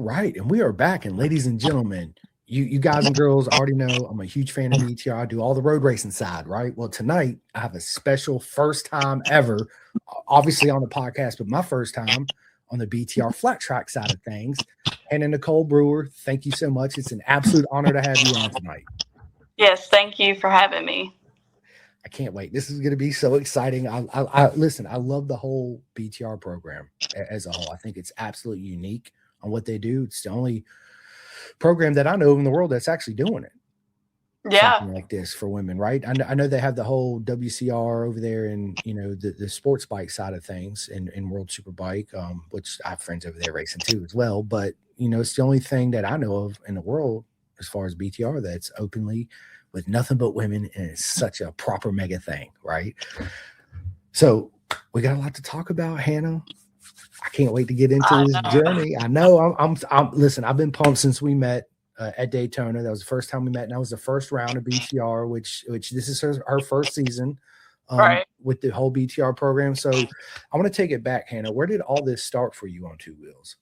right, and we are back. And ladies and gentlemen, you guys and girls already know I'm a huge fan of BTR. I do all the road racing side, right? Well, tonight I have a special first time ever, obviously on the podcast, but my first time on the BTR flat track side of things. Hanna Brewer, thank you so much. It's an absolute honor to have you on tonight. Yes, thank you for having me. I can't wait. This is going to be so exciting. I listen. I love the whole BTR program as a whole. I think it's absolutely unique on what they do. It's the only program that I know of in the world that's actually doing it. Yeah. Something like this for women, right? I know they have the whole WCR over there and, the sports bike side of things in World Superbike, which I have friends over there racing too as well. But, it's the only thing that I know of in the world as far as BTR that's openly with nothing but women, and it's such a proper mega thing, right? So we got a lot to talk about, Hanna. I can't wait to get into this journey. I know I'm listen, I've been pumped since we met at Daytona. That was the first time we met, and that was the first round of BTR, which this is her first season Right. with the whole BTR program. So I want to take it back, Hanna. Where did all this start for you on two wheels?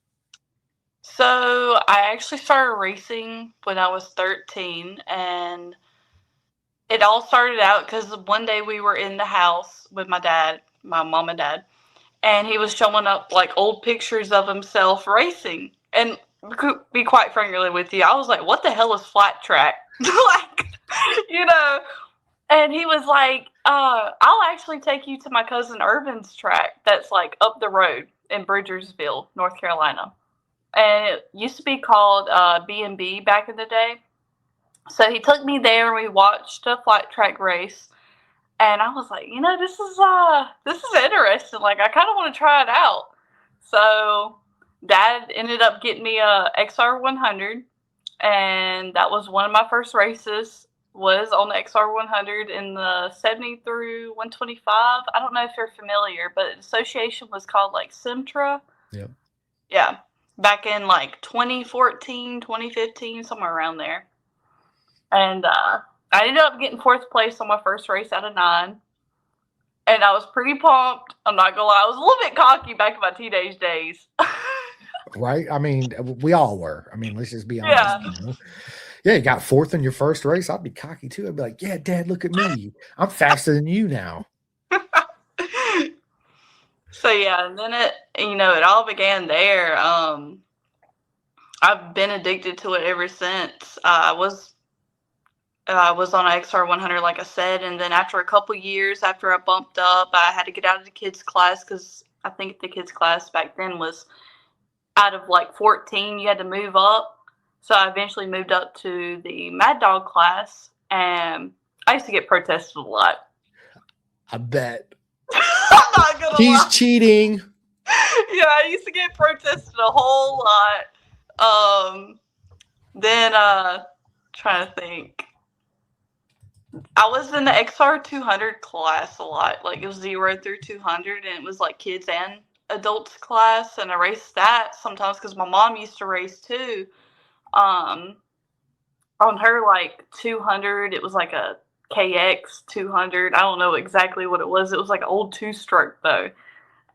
So I actually started racing when I was 13, and it all started out because one day we were in the house with my dad, my mom and dad, and he was showing up like old pictures of himself racing. And to be quite frankly with you, I was like, what the hell is flat track? And he was like, I'll actually take you to my cousin Irvin's track that's like up the road in Bridgersville, North Carolina. And it used to be called B&B back in the day. So he took me there and we watched a flat track race. And I was like, this is interesting. Like, I kind of want to try it out. So Dad ended up getting me a XR 100, and that was one of my first races. Was on the XR 100 in the 70 through 125. I don't know if you're familiar, but the association was called like Simtra. Yep. Yeah, back in like 2014, 2015, somewhere around there. And I ended up getting fourth place on my first race out of 9. And I was pretty pumped. I'm not going to lie. I was a little bit cocky back in my teenage days. Right? I mean, we all were. I mean, let's just be honest. Yeah. Yeah, you got fourth in your first race. I'd be cocky too. I'd be like, yeah, Dad, look at me. I'm faster than you now. So, yeah, and then it all began there. I've been addicted to it ever since. I was on an XR 100, like I said, and then after a couple years, after I bumped up, I had to get out of the kids' class because I think the kids' class back then was out of like 14, you had to move up. So I eventually moved up to the Mad Dog class, and I used to get protested a lot. I bet. I'm not gonna He's lie. cheating. Yeah, I used to get protested a whole lot. Then trying to think. I was in the XR 200 class a lot. Like, it was 0 through 200, and it was like kids and adults class, and I raced that sometimes because my mom used to race too. On her like 200, it was like a KX 200. I don't know exactly what it was. It was like an old 2-stroke though.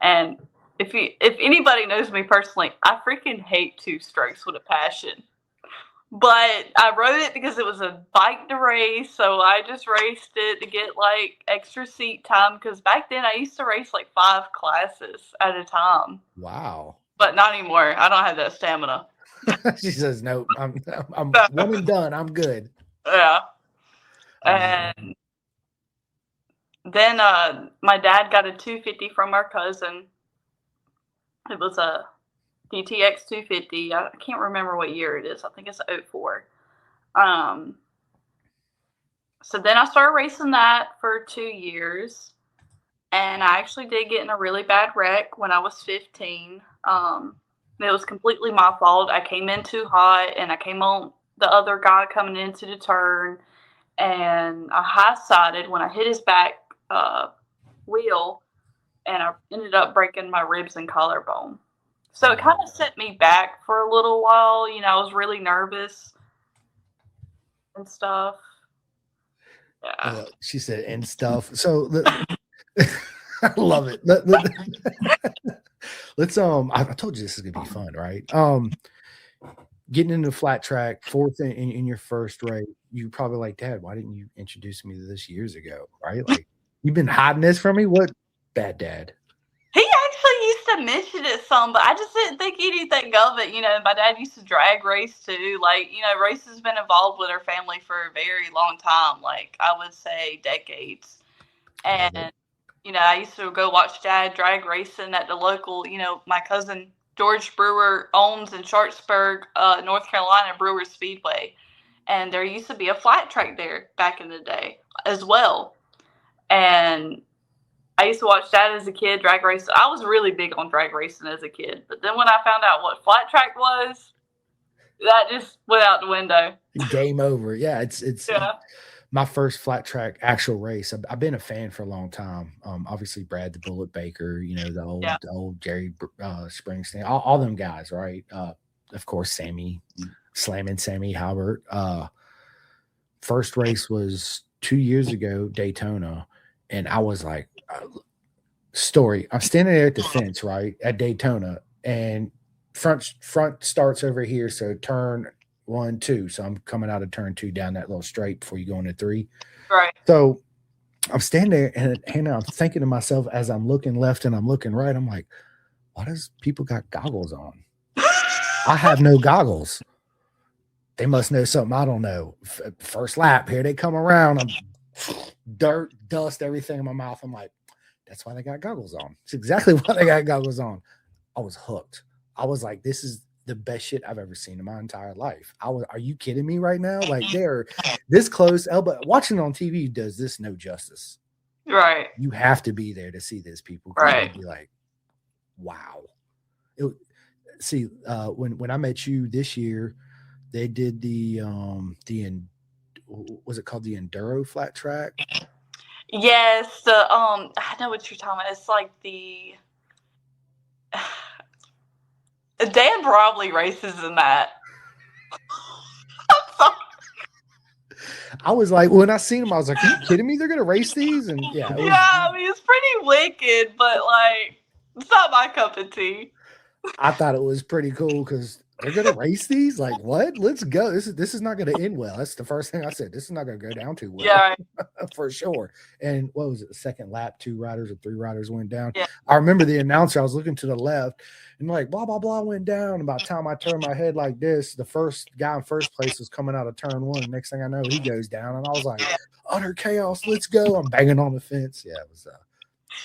And if anybody knows me personally, I freaking hate 2-strokes with a passion. But I rode it because it was a bike to race, so I just raced it to get like extra seat time. Because back then I used to race like 5 classes at a time. Wow. But not anymore. I don't have that stamina. She says, "No, I'm one and done. I'm good." Yeah. And then my dad got a 250 from our cousin. It was a DTX 250. I can't remember what year it is. I think it's 04. So then I started racing that for 2 years. And I actually did get in a really bad wreck when I was 15. It was completely my fault. I came in too hot, and I came on the other guy coming into the turn, and I high-sided when I hit his back wheel, and I ended up breaking my ribs and collarbone. So it kind of set me back for a little while. I was really nervous and stuff. Yeah. She said, and stuff. So I love it. Let's I told you this is gonna be fun, right? getting into flat track, fourth in your first race, you probably like, Dad, why didn't you introduce me to this years ago? Right? Like, you've been hiding this from me? What bad dad? He actually used to mention it some, but I just didn't think anything of it. You know, my dad used to drag race too. Like, you know, race has been involved with our family for a very long time. Like, I would say decades. And, you know, I used to go watch Dad drag racing at the local, you know, my cousin George Brewer owns in Sharpsburg, North Carolina, Brewer Speedway. And there used to be a flat track there back in the day as well. And I used to watch Dad as a kid, drag race. I was really big on drag racing as a kid. But then when I found out what flat track was, that just went out the window. Game over. Yeah, it's Yeah. my first flat track actual race. I've been a fan for a long time. Obviously Brad the Bullet Baker, you know, the old Jerry Springsteen, all them guys, right? Of course, Sammy Halbert. First race was 2 years ago, Daytona, and I was like, story. I'm standing there at the fence, right, at Daytona, and front starts over here, so turn 1, 2. So I'm coming out of turn 2 down that little straight before you go into 3. Right. So I'm standing there, and Hannah, I'm thinking to myself as I'm looking left and I'm looking right, I'm like, why does people got goggles on? I have no goggles. They must know something I don't know. First lap, here they come around. I'm dirt, dust, everything in my mouth. I'm like, that's why they got goggles on. It's exactly why they got goggles on. I was hooked. I was like, this is the best shit I've ever seen in my entire life. Are you kidding me right now? Like, they're this close. Elba, watching it on TV does this no justice. Right. You have to be there to see this, people. Right. Be like, wow. When I met you this year, they did was it called the Enduro flat track? Yes, I know what you're talking about. It's like the Dan Brobley races in that. I'm sorry. I was like, when I seen them, I was like, are you kidding me? They're gonna race these? And yeah, I mean, it's pretty wicked, but like, it's not my cup of tea. I thought it was pretty cool because they're gonna race these. Like, what? Let's go. This is not gonna end well. That's the first thing I said. This is not gonna go down too well. Yeah, for sure. And what was it? The second lap, 2 riders or 3 riders went down. Yeah. I remember the announcer. I was looking to the left, and like blah blah blah went down. About the time I turned my head like this, the first guy in first place was coming out of turn 1. Next thing I know, he goes down, and I was like, utter chaos. Let's go. I'm banging on the fence. Yeah, it was.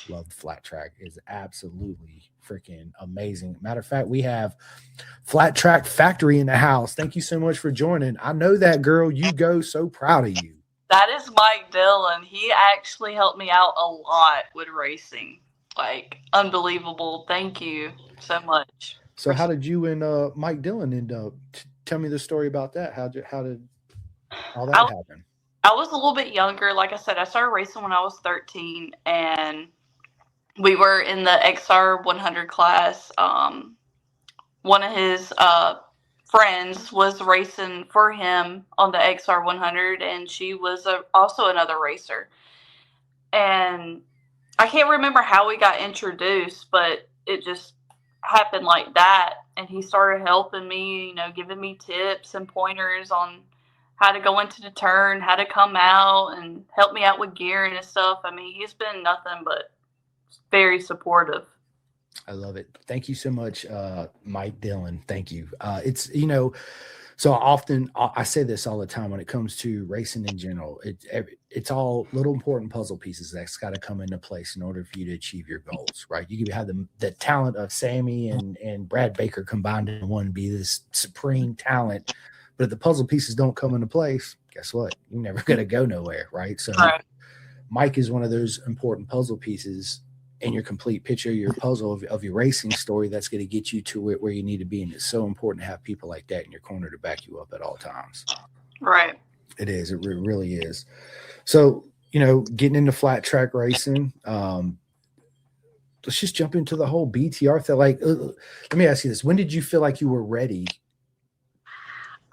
Loved flat track. Is absolutely freaking amazing. Matter of fact, we have Flat Track Factory in the house. Thank you so much for joining. I know that, girl. You go. So proud of you. That is Mike Dillon. He actually helped me out a lot with racing. Like, unbelievable. Thank you so much. So how did you and Mike Dillon end up? Tell me the story about that. How did all that happen? I was a little bit younger. Like I said, I started racing when I was 13, and we were in the XR 100 class. One of his friends was racing for him on the XR 100, and she was also another racer. And I can't remember how we got introduced, but it just happened like that. And he started helping me, you know, giving me tips and pointers on how to go into the turn, how to come out, and help me out with gearing and stuff. I mean, he's been nothing but very supportive. I love it. Thank you so much, Mike Dillon. Thank you. It's, you know, so often I say this all the time when it comes to racing in general. It's all little important puzzle pieces that's got to come into place in order for you to achieve your goals, right? You can have the talent of Sammy and Brad Baker combined in one, be this supreme talent. But if the puzzle pieces don't come into place, guess what? You're never going to go nowhere, right? So Mike is one of those important puzzle pieces in your complete picture, your puzzle of your racing story that's going to get you to where you need to be. And it's so important to have people like that in your corner to back you up at all times. Right. It is. It really is. So, you know, getting into flat track racing, let's just jump into the whole BTR thing. Like, let me ask you this. When did you feel like you were ready?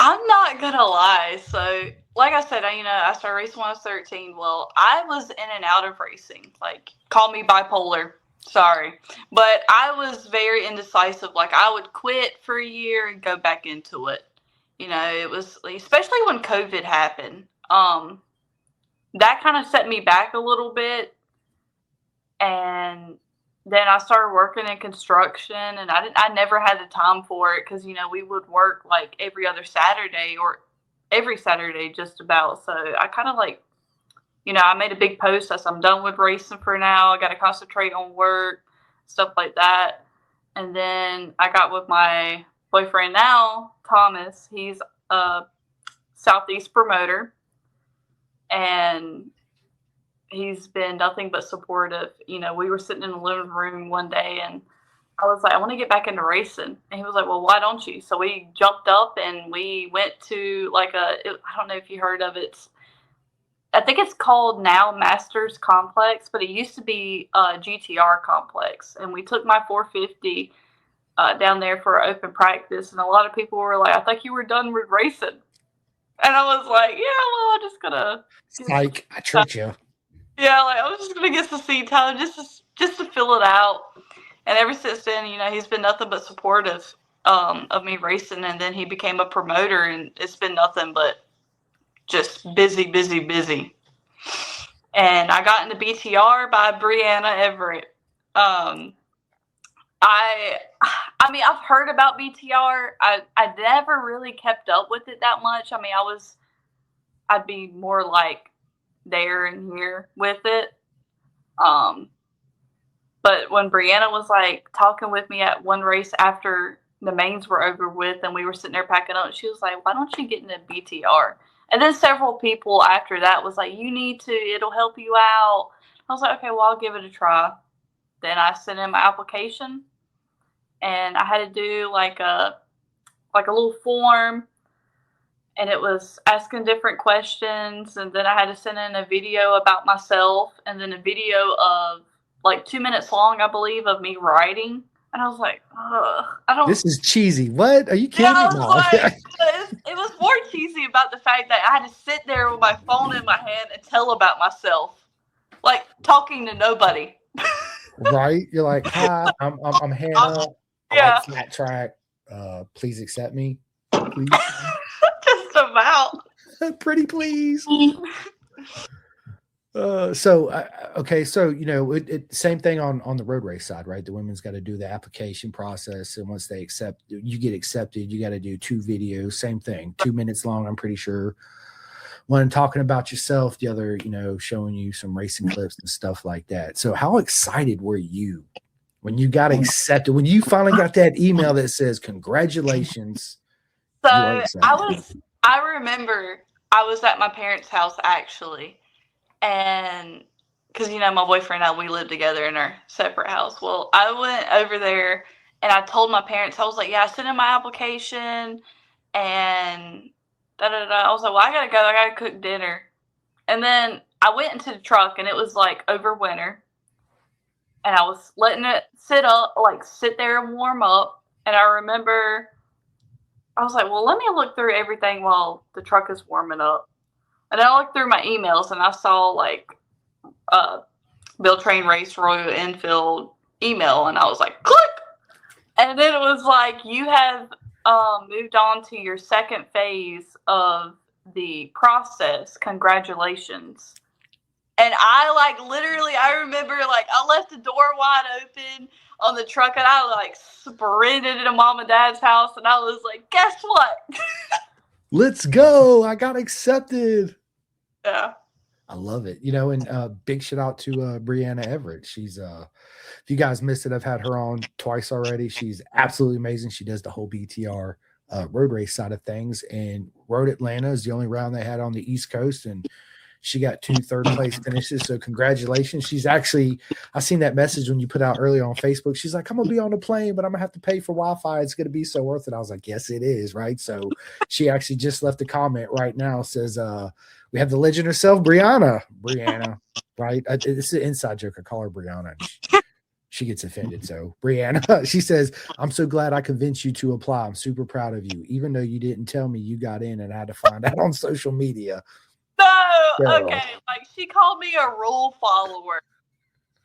I'm not going to lie. So, like I said, I started racing when I was 13. Well, I was in and out of racing. Like, call me bipolar. Sorry. But I was very indecisive. Like, I would quit for a year and go back into it. You know, it was especially when COVID happened. That kind of set me back a little bit, and then I started working in construction, and I never had the time for it because, you know, we would work like every other Saturday or every Saturday just about. So I kind of like, you know, I made a big post. I said, I'm done with racing for now. I got to concentrate on work, stuff like that. And then I got with my boyfriend now, Thomas. He's a Southeast promoter, and he's been nothing but supportive. You know, we were sitting in the living room one day, and I was like, I want to get back into racing. And he was like, well, why don't you? So we jumped up and we went to like I don't know if you heard of it. I think it's called now Masters Complex, but it used to be GTR Complex. And we took my 450 down there for open practice. And a lot of people were like, I thought you were done with racing. And I was like, yeah, well, I'm just going to. Psych, I tricked you. Yeah, like I was just going to get some seat time just to fill it out. And ever since then, you know, he's been nothing but supportive of me racing. And then he became a promoter, and it's been nothing but just busy. And I got into BTR by Brianna Everett. I mean, I've heard about BTR. I never really kept up with it that much. I mean, I'd be more like there and here with it. But when Brianna was like talking with me at one race after the mains were over with and we were sitting there packing up, she was like, why don't you get into BTR? And then several people after that was like, you need to, it'll help you out. I was like, okay, well, I'll give it a try. Then I sent in my application, and I had to do like a little form, and it was asking different questions. And then I had to send in a video about myself, and then a video of like 2 minutes long, I believe, of me riding. And I was like, ugh, I don't. This is cheesy. What? Are you kidding me? No. Like, it was more cheesy about the fact that I had to sit there with my phone in my hand and tell about myself, like talking to nobody. Right? You're like, hi, I'm Hannah. I like flat track. Please accept me. Please. Just about. Pretty please. Okay, so you know, same thing on the road race side, right? The women's got to do the application process, and once they accept, you get accepted, you got to do 2 videos, same thing, 2 minutes long, I'm pretty sure. One talking about yourself, the other, you know, showing you some racing clips and stuff like that. So how excited were you when you got accepted, when you finally got that email that says congratulations? So I remember I was at my parents' house actually. And because, you know, my boyfriend and I, we lived together in our separate house. Well, I went over there and I told my parents, I was like, yeah, I sent in my application and I was like, well, I got to go. I got to cook dinner. And then I went into the truck, and it was like over winter. And I was letting it sit there and warm up. And I remember I was like, well, let me look through everything while the truck is warming up. And I looked through my emails, and I saw like Bill Train Race Royal Enfield email, and I was like, click. And then it was like, you have moved on to your second phase of the process. Congratulations. And I like literally, I remember like I left the door wide open on the truck, and I like sprinted into mom and dad's house, and I was like, guess what? Let's go. I got accepted. Yeah. I love it. You know, and big shout out to Brianna Everett. She's if you guys missed it, I've had her on twice already. She's absolutely amazing. She does the whole BTR road race side of things, and Road Atlanta is the only round they had on the East Coast, and she got 2 third-place finishes. So congratulations. She's actually, I seen that message when you put out earlier on Facebook. She's like, I'm gonna be on the plane, but I'm gonna have to pay for Wi-Fi. It's gonna be so worth it. I was like, yes, it is, right? So she actually just left a comment right now. Says we have the legend herself, Brianna, right? It's an inside joke. I call her Brianna. She gets offended. So Brianna, she says, I'm so glad I convinced you to apply. I'm super proud of you. Even though you didn't tell me you got in and I had to find out on social media. No, okay. Like, she called me a rule follower.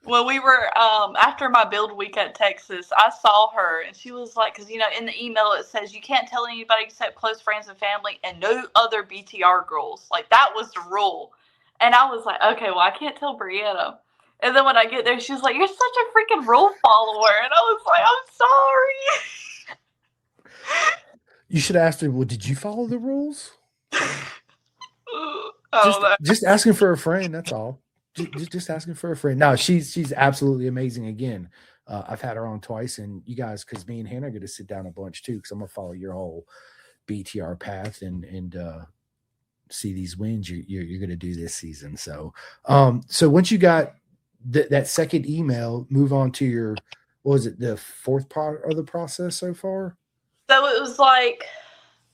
when we were after my build week at Texas, I saw her and she was like, because in the email it says you can't tell anybody except close friends and family and no other BTR girls. Like that was the rule. And I was like, okay, well I can't tell Brianna. And then when I get there, she's like, you're such a freaking rule follower. And I was like, I'm sorry. You should have asked her, well, did you follow the rules? I don't know. Just asking for a friend, that's all. Just asking for a friend. No, she's absolutely amazing. Again, I've had her on twice, and you guys, because me and Hannah are going to sit down a bunch too, because I'm going to follow your whole BTR path and see these wins you're going to do this season. So, so once you got that second email, move on to your, what was it, the fourth part of the process so far? So it was like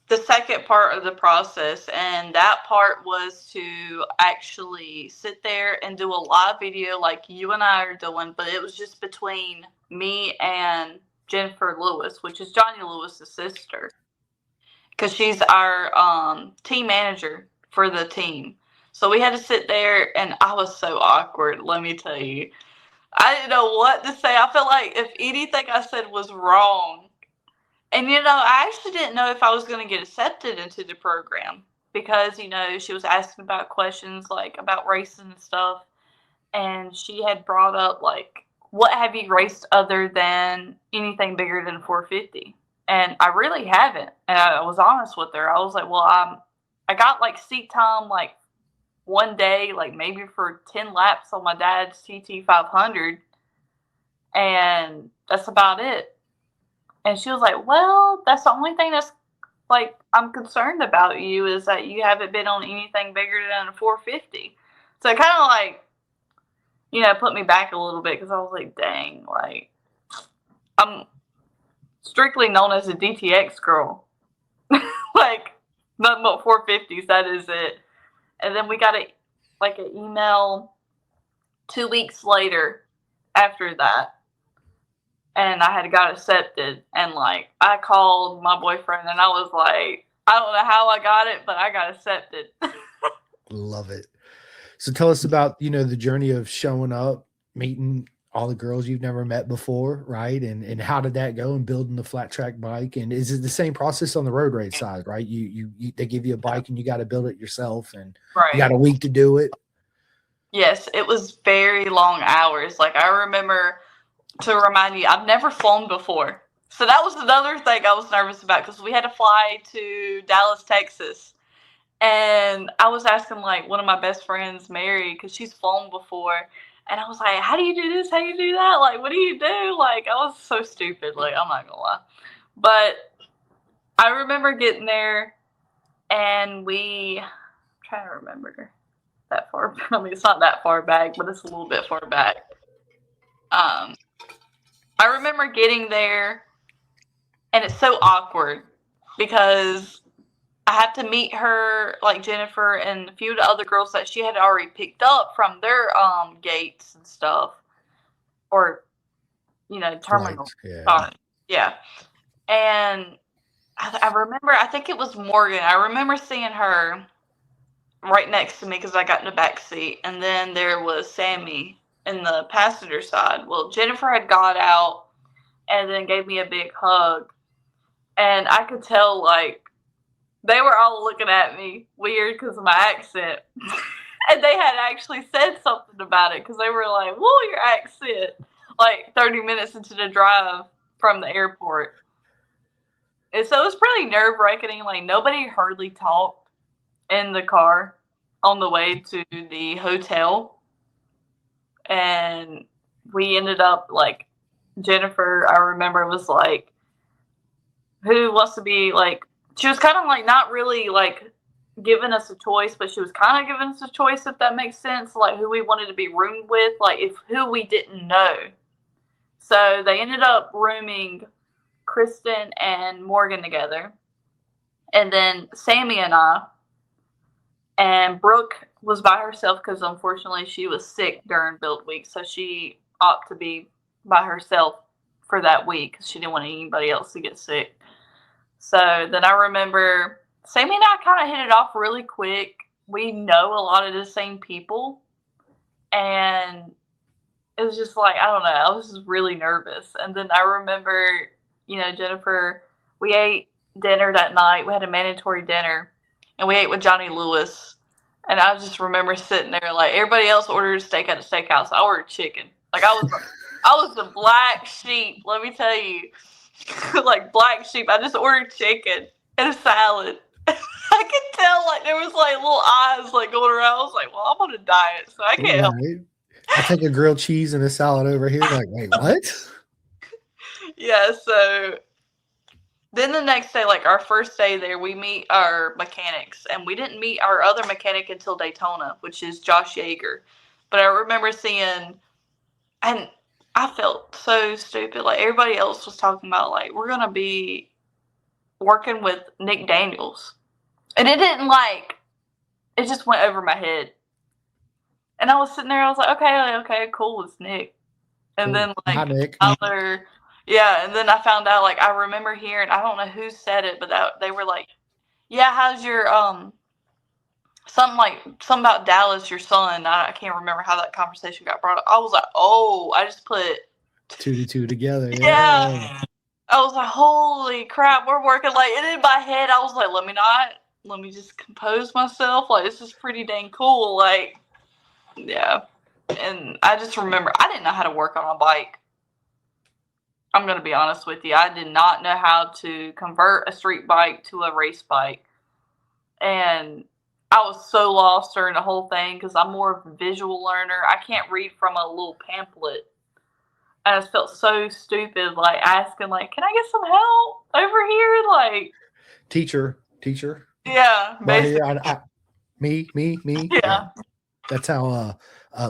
the second part of the process, and that part was to actually sit there and do a live video like you and I are doing, but it was just between me and Jennifer Lewis, which is Johnny Lewis's sister, because she's our team manager for the team. So we had to sit there, and I was so awkward, let me tell you. I didn't know what to say. I felt like if anything I said was wrong. And, I actually didn't know if I was going to get accepted into the program because, she was asking about questions, like, about racing and stuff. And she had brought up, like, what have you raced other than anything bigger than 450? And I really haven't. And I was honest with her. I was like, well, I got, like, seat time, like, one day, like, maybe for 10 laps on my dad's TT 500. And that's about it. And she was like, well, that's the only thing that's, like, I'm concerned about you is that you haven't been on anything bigger than a 450. So it kind of, like, put me back a little bit because I was like, dang, like, I'm strictly known as a DTX girl. Like, nothing but 450s, that is it. And then we got an email 2 weeks later after that. And I had got accepted, and like I called my boyfriend, and I was like, I don't know how I got it, but I got accepted. Love it. So tell us about the journey of showing up, meeting all the girls you've never met before, right? And how did that go? And building the flat track bike, and is it the same process on the road race side, right? You they give you a bike and you got to build it yourself, and you got a week to do it. Yes, it was very long hours. Like I remember. To remind you, I've never flown before. So that was another thing I was nervous about because we had to fly to Dallas, Texas. And I was asking, like, one of my best friends, Mary, because she's flown before. And I was like, how do you do this? How do you do that? Like, what do you do? Like, I was so stupid. Like, I'm not going to lie. But I remember getting there, and I'm trying to remember that far. I mean, it's not that far back, but it's a little bit far back. I remember getting there, and it's so awkward because I had to meet her, like Jennifer and a few of the other girls that she had already picked up from their gates and stuff, or terminal. Right. Yeah. And I remember, I think it was Morgan. I remember seeing her right next to me because I got in the back seat, and then there was Sammy in the passenger side. Well, Jennifer had got out and then gave me a big hug. And I could tell, like, they were all looking at me weird because of my accent. And they had actually said something about it because they were like, whoa, your accent. Like, 30 minutes into the drive from the airport. And so it was pretty nerve-wracking. Like, nobody hardly talked in the car on the way to the hotel. And we ended up, like, Jennifer, I remember, was like, who wants to be, like, she was kind of, like, not really, like, giving us a choice, but she was kind of giving us a choice, if that makes sense, like, who we wanted to be roomed with, like, if who we didn't know. So they ended up rooming Kristen and Morgan together. And then Sammy and I, and Brooke was by herself because unfortunately she was sick during build week, so she opted to be by herself for that week because she didn't want anybody else to get sick. So then I remember Sammy and I kind of hit it off really quick. We know a lot of the same people, and it was just like, I don't know, I was just really nervous. And then I remember, Jennifer, we ate dinner that night. We had a mandatory dinner, and we ate with Johnny Lewis. And I just remember sitting there like everybody else ordered steak at a steakhouse. I ordered chicken. Like I was the black sheep. Let me tell you, like black sheep. I just ordered chicken and a salad. I could tell like there was like little eyes like going around. I was like, well, I'm on a diet, so I can't help. Right. I take a grilled cheese and a salad over here. Like, wait, what? Yeah, so then the next day, like our first day there, we meet our mechanics, and we didn't meet our other mechanic until Daytona, which is Josh Yeager. But I remember seeing, and I felt so stupid. Like everybody else was talking about, like we're gonna be working with Nick Daniels, and it didn't like. It just went over my head, and I was sitting there. I was like, okay, cool, it's Nick. And then like Hi, Nick. other, yeah, and then I found out like I remember hearing, I don't know who said it, but they were like, yeah, how's your something about Dallas, your son. I can't remember how that conversation got brought up. I was like, oh, I just put 2 to 2 together. Yeah. I was like, holy crap, we're working like, and in my head I was like, let me just compose myself. Like this is pretty dang cool. Like, yeah. And I just remember I didn't know how to work on a bike. I'm going to be honest with you. I did not know how to convert a street bike to a race bike. And I was so lost during the whole thing because I'm more of a visual learner. I can't read from a little pamphlet. I just felt so stupid, like asking, like, "Can I get some help over here?" Like, teacher. Yeah, basically. Right here, me. Yeah. That's how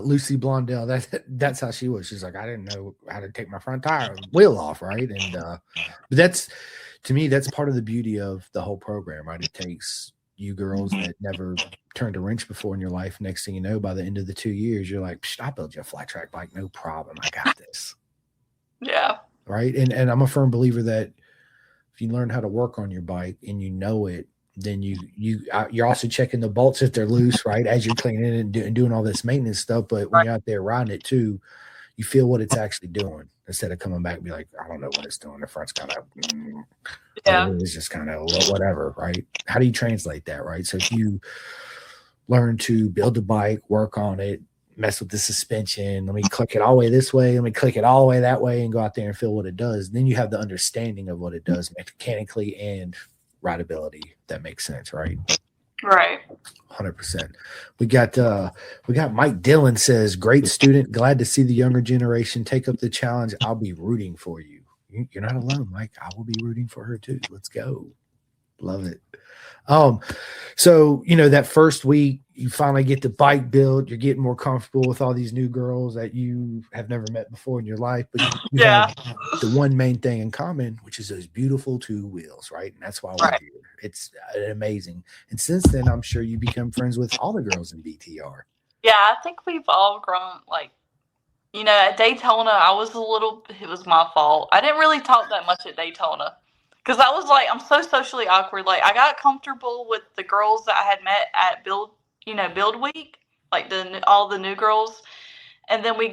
Lucy Blondell. That's how she was. She's like, I didn't know how to take my front tire wheel off, right? And but that's, to me, that's part of the beauty of the whole program, right? It takes you girls that never turned a wrench before in your life. Next thing you know, by the end of the 2 years, you're like, I'll build you a flat track bike, no problem. I got this. Yeah. Right. And I'm a firm believer that if you learn how to work on your bike and you know it, then you're also checking the bolts if they're loose, right? As you're cleaning it and doing all this maintenance stuff. But when you're out there riding it too, you feel what it's actually doing instead of coming back and be like, I don't know what it's doing. The front's kind of, it's just kind of whatever, right? How do you translate that, right? So if you learn to build a bike, work on it, mess with the suspension, let me click it all the way this way, let me click it all the way that way, and go out there and feel what it does. Then you have the understanding of what it does mechanically and rideability. That makes sense, right? Right. 100%. We got Mike Dillon says, great student, glad to see the younger generation take up the challenge. I'll be rooting for you. You're not alone, Mike. I will be rooting for her too. Let's go. Love it. So, that first week you finally get the bike built, you're getting more comfortable with all these new girls that you have never met before in your life, but you have the one main thing in common, which is those beautiful 2 wheels, right? And that's why we're here. It's amazing. And since then, I'm sure you become friends with all the girls in BTR. Yeah, I think we've all grown, like, at Daytona, it was my fault. I didn't really talk that much at Daytona. Because I was like, I'm so socially awkward. Like, I got comfortable with the girls that I had met at Build Week, like all the new girls. And then we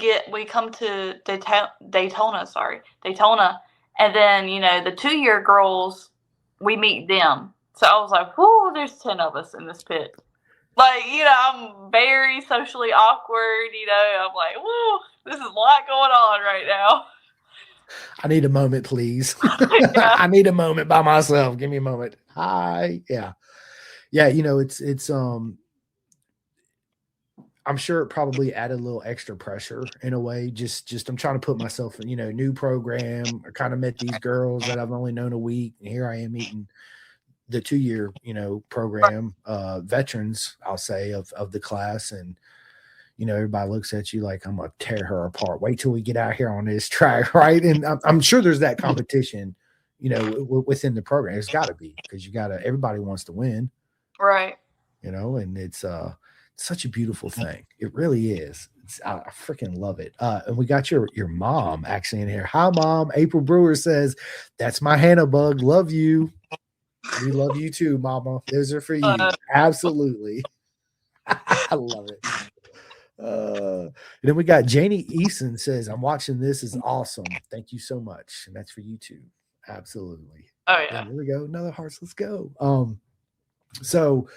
come to Daytona. And then, the 2-year girls, we meet them. So I was like, whoo, there's 10 of us in this pit. Like, I'm very socially awkward. I'm like, whoo, this is a lot going on right now. I need a moment, please. I need a moment by myself. Give me a moment. Hi. Yeah. It's I'm sure it probably added a little extra pressure in a way. Just I'm trying to put myself in, new program. I kind of met these girls that I've only known a week, and here I am meeting the 2-year, program, veterans, I'll say, of the class. And everybody looks at you like I'm gonna tear her apart. Wait till we get out here on this track, right? And I'm sure there's that competition, within the program. There's got to be, because everybody wants to win, right? And it's such a beautiful thing. It really is. I freaking love it. And we got your mom actually in here. Hi, Mom. April Brewer says, "That's my Hanna bug. Love you. We love you too, Mama. Those are for you. Absolutely." I love it. And then we got Janie Eason says, I'm watching this is awesome. Thank you so much. And that's for YouTube. Absolutely. Oh Yeah, yeah. there we go. Another hearts. Let's go. So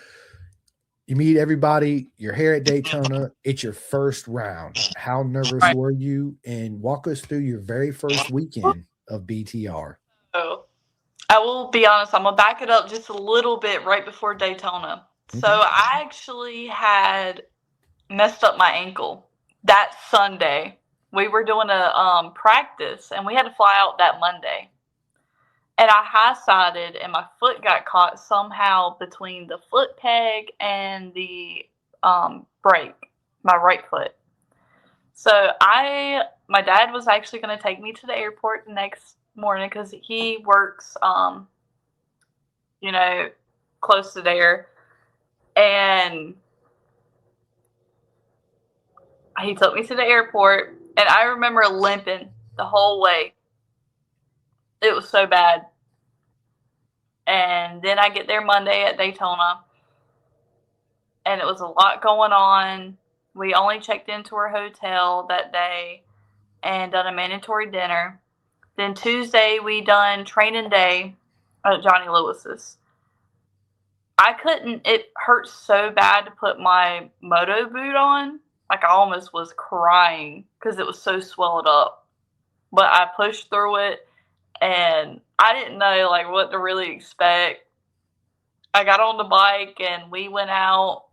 you meet everybody, you're here at Daytona. It's your first round. How nervous Right. were you? And walk us through your very first weekend of BTR. So I will be honest, I'm gonna back it up just a little bit right before Daytona. So Okay. I actually had messed up my ankle that Sunday. We were doing a practice and we had to fly out that Monday. And I high-sided and my foot got caught somehow between the foot peg and the brake, my right foot. So my dad was actually going to take me to the airport the next morning because he works, close to there. And he took me to the airport, and I remember limping the whole way. It was so bad. And then I get there Monday at Daytona, and it was a lot going on. We only checked into our hotel that day and done a mandatory dinner. Then Tuesday, we done training day at Johnny Lewis's. It hurt so bad to put my moto boot on. Like I almost was crying because it was so swelled up. But I pushed through it, and I didn't know like what to really expect. I got on the bike and we went out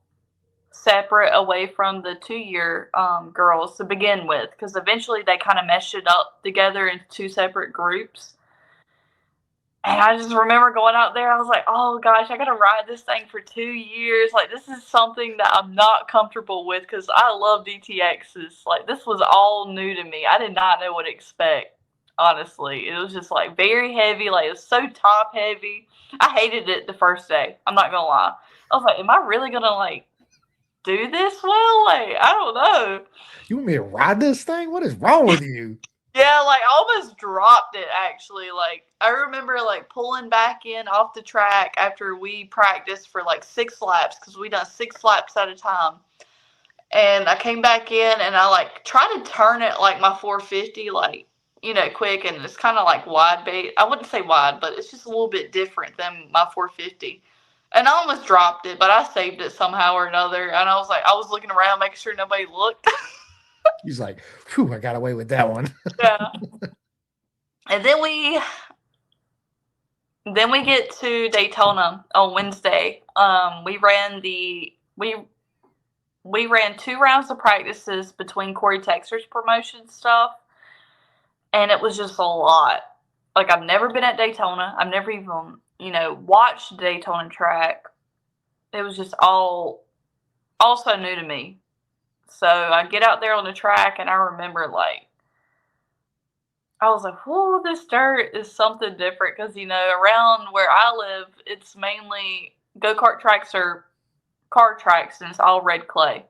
separate away from the 2-year girls to begin with, because eventually they kind of meshed it up together into 2 separate groups. And I just remember going out there, I was like, oh gosh, I got to ride this thing for 2 years. Like, this is something that I'm not comfortable with because I love DTXs. Like, this was all new to me. I did not know what to expect, honestly. It was just like very heavy. Like, it was so top heavy. I hated it the first day. I'm not going to lie. I was like, am I really going to like do this well? Like, I don't know. You want me to ride this thing? What is wrong with you? Yeah, like I almost dropped it actually. Like I remember like pulling back in off the track after we practiced for like 6 laps because we done 6 laps at a time. And I came back in and I like tried to turn it like my 450, like, quick, and it's kind of like wide bait. I wouldn't say wide, but it's just a little bit different than my 450. And I almost dropped it, but I saved it somehow or another. And I was looking around, making sure nobody looked. He's like, whew, I got away with that one. Yeah. And then we get to Daytona on Wednesday. We ran 2 rounds of practices between Corey Texter's promotion stuff, and it was just a lot. Like, I've never been at Daytona. I've never even, watched the Daytona track. It was just all so new to me. So I get out there on the track, and I remember, like, I was like, whoa, this dirt is something different. Because, around where I live, it's mainly go-kart tracks or car tracks, and it's all red clay.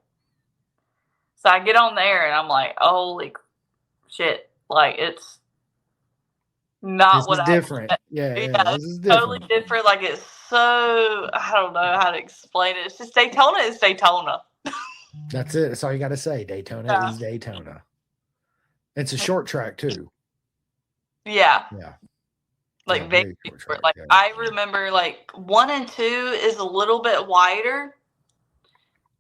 So I get on there, and I'm like, holy shit. Like, it's not This what is I different. expect. Yeah, this is It's different. totally different. Like, it's so, I don't know how to explain it. It's just Daytona is Daytona. That's it. That's all you got to say. Daytona is Daytona. It's a short track too. Yeah. Yeah. Like, very short short. track, Like, yeah. I remember, like, 1 and 2 is a little bit wider.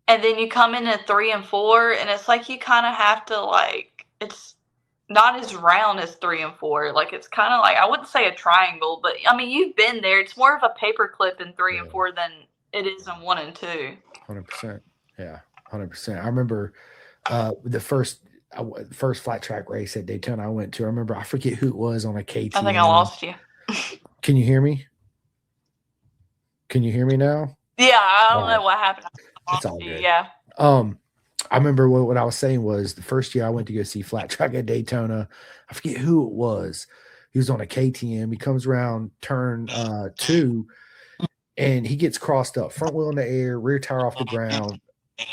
And then you come into 3 and 4, and it's like you kind of have to, like, it's not as round as 3 and 4. Like, it's kind of like, I wouldn't say a triangle, but, I mean, you've been there. It's more of a paperclip in 3 and 4 than it is in 1 and 2. 100%. Yeah, 100%. I remember the first flat track race at Daytona I went to. I forget who it was on a KTM. I think I lost you. Can you hear me? Can you hear me now? Yeah, I don't know what happened. It's all good. Yeah. I remember what I was saying was the first year I went to go see flat track at Daytona. I forget who it was. He was on a KTM. He comes around turn 2, and he gets crossed up, front wheel in the air, rear tire off the ground,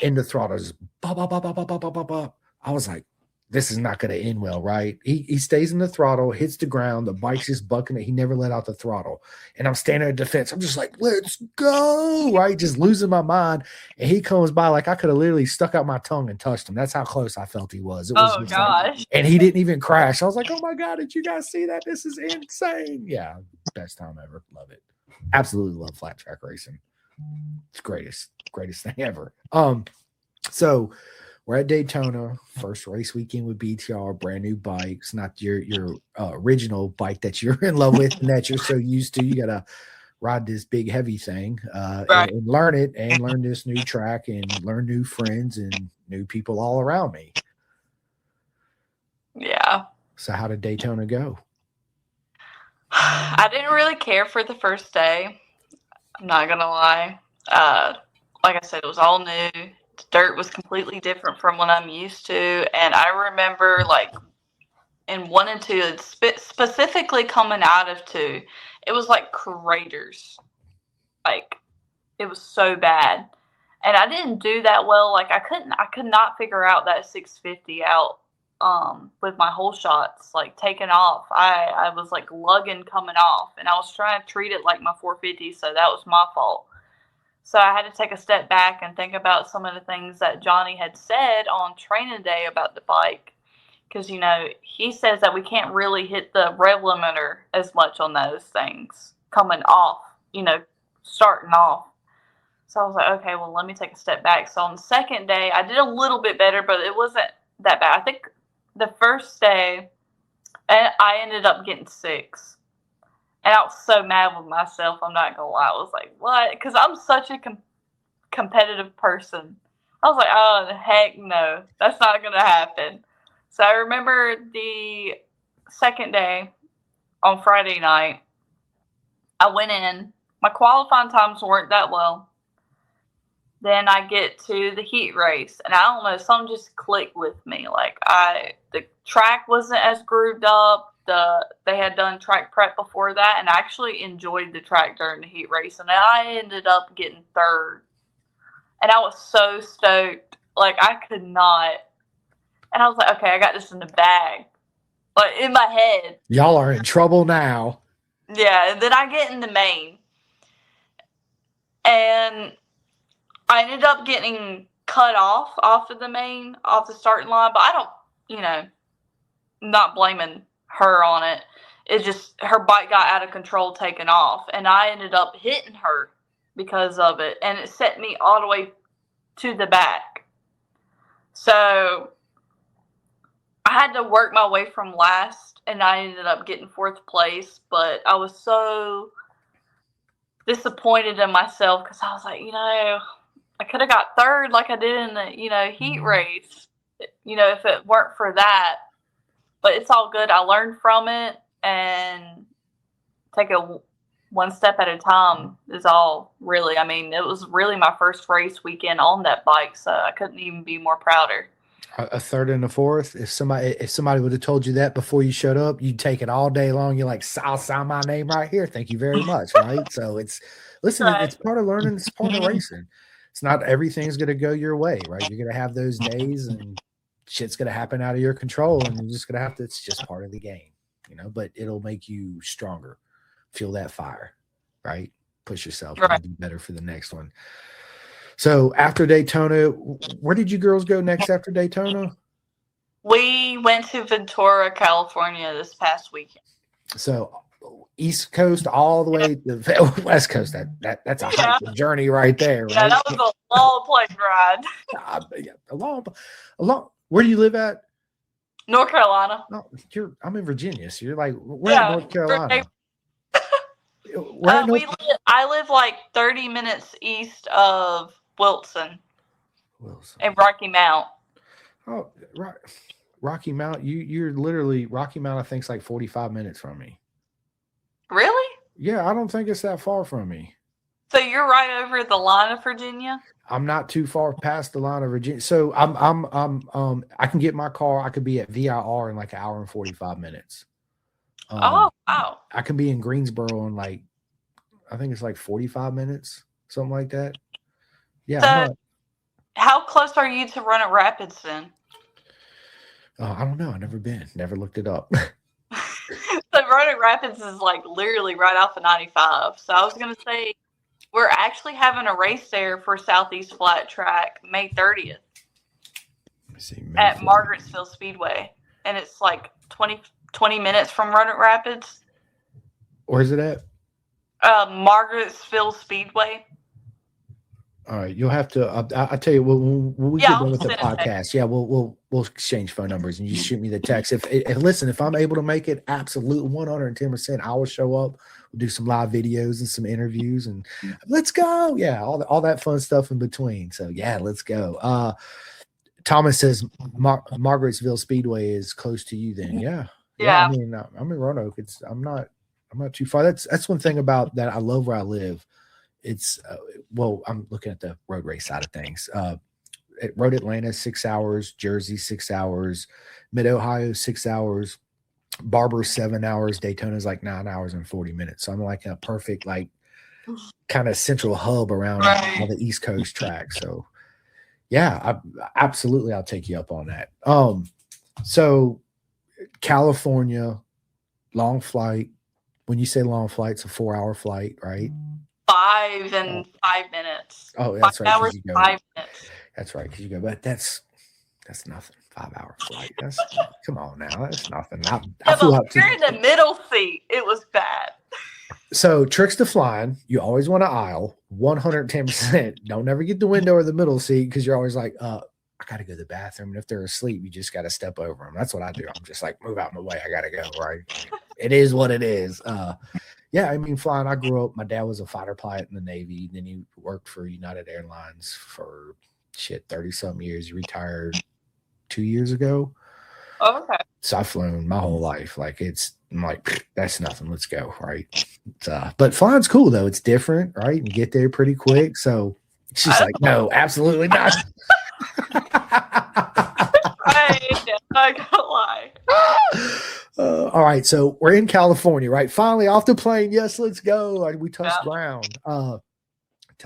and the throttle is bop, bop, bop, bop, bop, bop, bop, bop. I was like, this is not going to end well, right? He stays in the throttle, hits the ground, the bike's just bucking it. He never let out the throttle. And I'm standing at defense. I'm just like, let's go, right? Just losing my mind. And he comes by like I could have literally stuck out my tongue and touched him. That's how close I felt he was. It was Oh just like, gosh. and he didn't even crash. I was like, oh my God, did you guys see that? This is insane. Yeah, best time ever. Love it. Absolutely love flat track racing. It's greatest thing ever. So we're at Daytona, first race weekend with BTR, brand new bikes, not your original bike that you're in love with and that you're so used to. You gotta ride this big heavy thing Right. and learn it and learn this new track and learn new friends and new people all around me. Yeah. So how did Daytona go? I didn't really care for the first day. I'm not gonna lie. Like I said, it was all new. The dirt was completely different from what I'm used to, and I remember like in 1 and 2, specifically coming out of 2, it was like craters. Like it was so bad, and I didn't do that well. Like I could not figure out that 650 out with my whole shots like taken off. I was like lugging coming off, and I was trying to treat it like my 450, so that was my fault. So I had to take a step back and think about some of the things that Johnny had said on training day about the bike. Because, you know, he says that we can't really hit the rev limiter as much on those things coming off, you know, starting off. So I was like, okay, well, let me take a step back. So on the second day, I did a little bit better, but it wasn't that bad. I think the first day, I ended up getting 6. And I was so mad with myself, I'm not going to lie. I was like, what? Because I'm such a competitive person. I was like, oh, heck no. That's not going to happen. So I remember the second day on Friday night, I went in. My qualifying times weren't that well. Then I get to the heat race, and I don't know, something just clicked with me. Like the track wasn't as grooved up. They had done track prep before that, and I actually enjoyed the track during the heat race, and I ended up getting 3rd. And I was so stoked. Like I could not. And I was like, okay, I got this in the bag. Like in my head. Y'all are in trouble now. Yeah, and then I get in the main. And I ended up getting cut off of the main, off the starting line, but I don't, you know, not blaming her on it. It just, her bike got out of control taking off, and I ended up hitting her because of it, and it set me all the way to the back. So I had to work my way from last, and I ended up getting 4th place, but I was so disappointed in myself because I was like, you know, I could have got 3rd like I did in the, you know, heat race, you know, if it weren't for that. But it's all good. I learned from it, and take it one step at a time is all really. I mean, it was really my first race weekend on that bike, so I couldn't even be more prouder. A 3rd and a 4th. If somebody would have told you that before you showed up, you'd take it all day long. You're like, I'll sign my name right here. Thank you very much. Right. So listen, Right. it's part of learning. It's part of racing. It's not everything's going to go your way, right? You're going to have those days and shit's going to happen out of your control, and you're just going to have to, it's just part of the game, you know, but it'll make you stronger. Feel that fire, right? Push yourself and be better for the next one. So after Daytona, where did you girls go next after Daytona? We went to Ventura, California this past weekend. So East Coast all the way to the West Coast. That's a hiking journey right there, right? Yeah, that was a long plane ride. A long. Where do you live at? North Carolina. No, I'm in Virginia. So you're like, where in North Carolina? I live like 30 minutes east of Wilson. And Rocky Mount. Oh, right. Rocky Mount. You're literally Rocky Mount. I think is like 45 minutes from me. Really? Yeah, I don't think it's that far from me. So you're right over the line of Virginia? I'm not too far past the line of Virginia. So I can get my car. I could be at VIR in like an hour and 45 minutes. Oh, wow. I can be in Greensboro in like, I think it's like 45 minutes, something like that. Yeah. So how close are you to Running Rapids then? I don't know. I've never been. Never looked it up. So Roanoke Rapids is like literally right off of 95. So I was gonna say we're actually having a race there for Southeast Flat Track May 30th See, at Mayfield. Margarettsville Speedway, and it's like 20 minutes from Roanoke Rapids. Where's it at? Margarettsville Speedway. All right, you'll have to. I tell you, when we Yeah, get I'll done with the send a text. podcast, yeah, we'll exchange phone numbers, and you shoot me the text. If listen, if I'm able to make it, absolute 110%, I will show up. We'll do some live videos and some interviews, and let's go. Yeah, all that fun stuff in between. So yeah, let's go. Thomas says Margarettsville Speedway is close to you. Then yeah. I mean, I'm in Roanoke. I'm not too far. That's one thing about that. I love where I live. It's well, I'm looking at the road race side of things. Road Atlanta 6 hours, Jersey 6 hours, Mid Ohio 6 hours, Barber 7 hours, Daytona's like 9 hours and 40 minutes. So I'm like a perfect like kind of central hub around all the East Coast tracks. So yeah, absolutely, I'll take you up on that. So California, long flight. When you say long flight, it's a 4-hour flight, right? 5 and 5 minutes. Oh, that's 5 right. hours, 5 minutes. That's right. Because you go, but that's nothing. 5-hour flight. Come on now. That's nothing. I flew out you're in the middle seat. It was bad. So tricks to flying. You always want to aisle 110%. Don't ever get the window or the middle seat because you're always like, I got to go to the bathroom. And if they're asleep, you just got to step over them. That's what I do. I'm just like, move out my way. I got to go. Right. It is what it is. Yeah, I mean, flying. I grew up. My dad was a fighter pilot in the Navy. Then he worked for United Airlines for 30-something years. He retired 2 years ago. Oh, okay. So I've flown my whole life. Like I'm like, that's nothing. Let's go. Right. But flying's cool though. It's different, right? And you get there pretty quick. So she's like, no, absolutely not. I can't lie. All right, so we're in California, right? Finally off the plane. Yes, let's go. We touched ground. Tell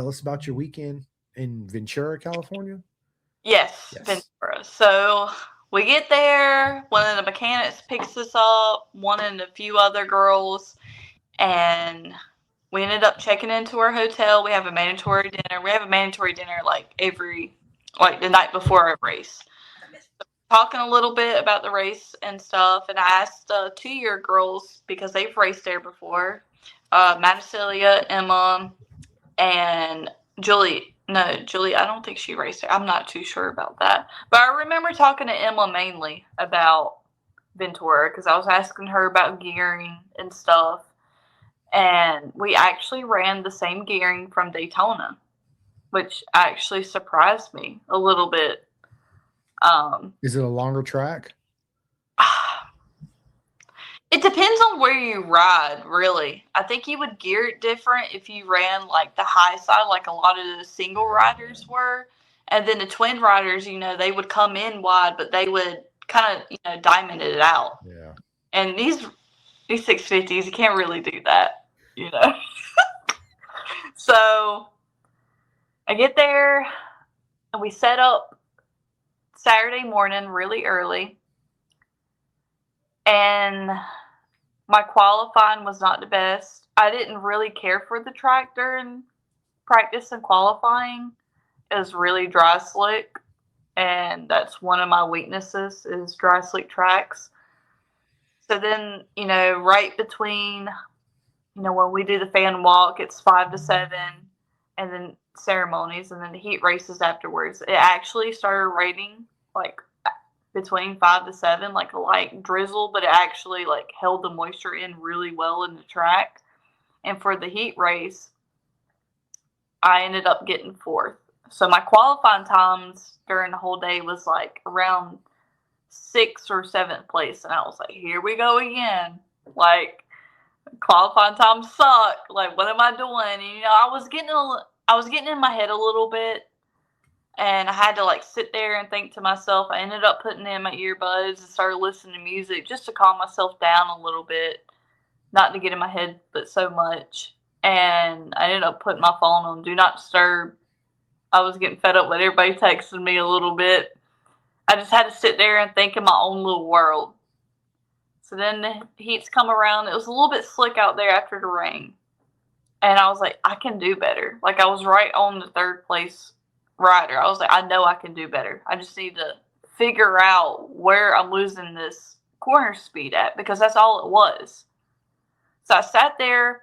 us about your weekend in Ventura, California. Yes, Ventura. So we get there. One of the mechanics picks us up. One and a few other girls, and we ended up checking into our hotel. We have a mandatory dinner. We have a mandatory dinner like the night before our race. Talking a little bit about the race and stuff, and I asked 2-year girls because they've raced there before, Matacilia, Emma, and Julie. No, Julie, I don't think she raced there. I'm not too sure about that. But I remember talking to Emma mainly about Ventura because I was asking her about gearing and stuff, and we actually ran the same gearing from Daytona, which actually surprised me a little bit. Is it a longer track? It depends on where you ride, really. I think you would gear it different if you ran like the high side, like a lot of the single riders were. And then the twin riders, they would come in wide, but they would kind of, diamond it out. Yeah. And these 650s, you can't really do that, So I get there and we set up Saturday morning really early, and my qualifying was not the best. I didn't really care for the track during practice and qualifying. It was really dry slick, and that's one of my weaknesses is dry slick tracks. So then, right between, when we do the fan walk, it's 5 to 7, and then ceremonies, and then the heat races afterwards. It actually started raining like between 5 to 7, like a light drizzle, but it actually like held the moisture in really well in the track. And for the heat race, I ended up getting 4th. So my qualifying times during the whole day was like around 6th or 7th place, and I was like, here we go again. Like, qualifying times suck. Like, what am I doing? And, I was getting in my head a little bit, and I had to like sit there and think to myself. I ended up putting in my earbuds and started listening to music just to calm myself down a little bit, not to get in my head but so much. And I ended up putting my phone on Do Not Disturb. I was getting fed up with everybody texting me a little bit. I just had to sit there and think in my own little world. So then the heats come around. It was a little bit slick out there after the rain. And I was like, I can do better. Like, I was right on the third place rider. I was like, I know I can do better. I just need to figure out where I'm losing this corner speed at, because that's all it was. So I sat there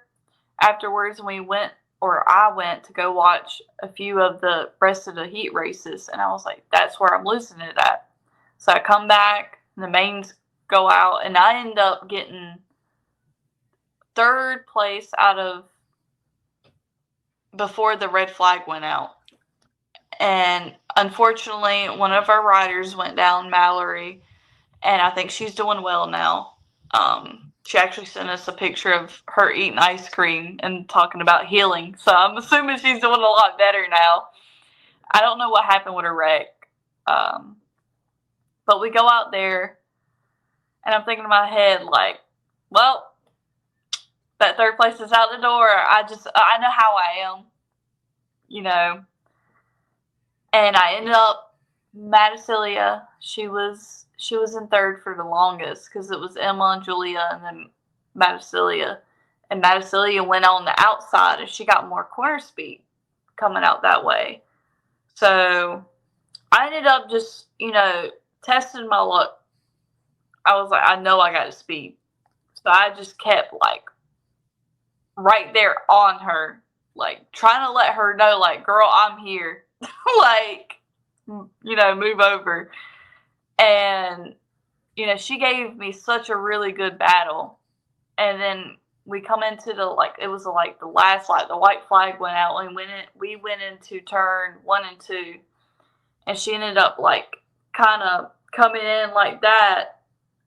afterwards, and I went to go watch a few of the rest of the heat races. And I was like, that's where I'm losing it at. So I come back, and the mains go out, and I end up getting third place out of before the red flag went out. And unfortunately, one of our riders went down, Mallory, and I think she's doing well now. She actually sent us a picture of her eating ice cream and talking about healing. So I'm assuming she's doing a lot better now. I don't know what happened with her wreck. But we go out there, and I'm thinking in my head, like, well, that third place is out the door. I know how I am, you know. And I ended up, Madicilia, she was in third for the longest, because it was Emma and Julia and then Madicilia. And Madicilia went on the outside, and she got more corner speed coming out that way. So I ended up just, testing my luck. I was like, I know I got the speed. So I just kept, like, right there on her, like, trying to let her know, like, girl, I'm here. Like, move over. And, she gave me such a really good battle. And then we come into the last, like, the white flag went out, and we went into turn 1 and 2. And she ended up, like, kind of coming in like that.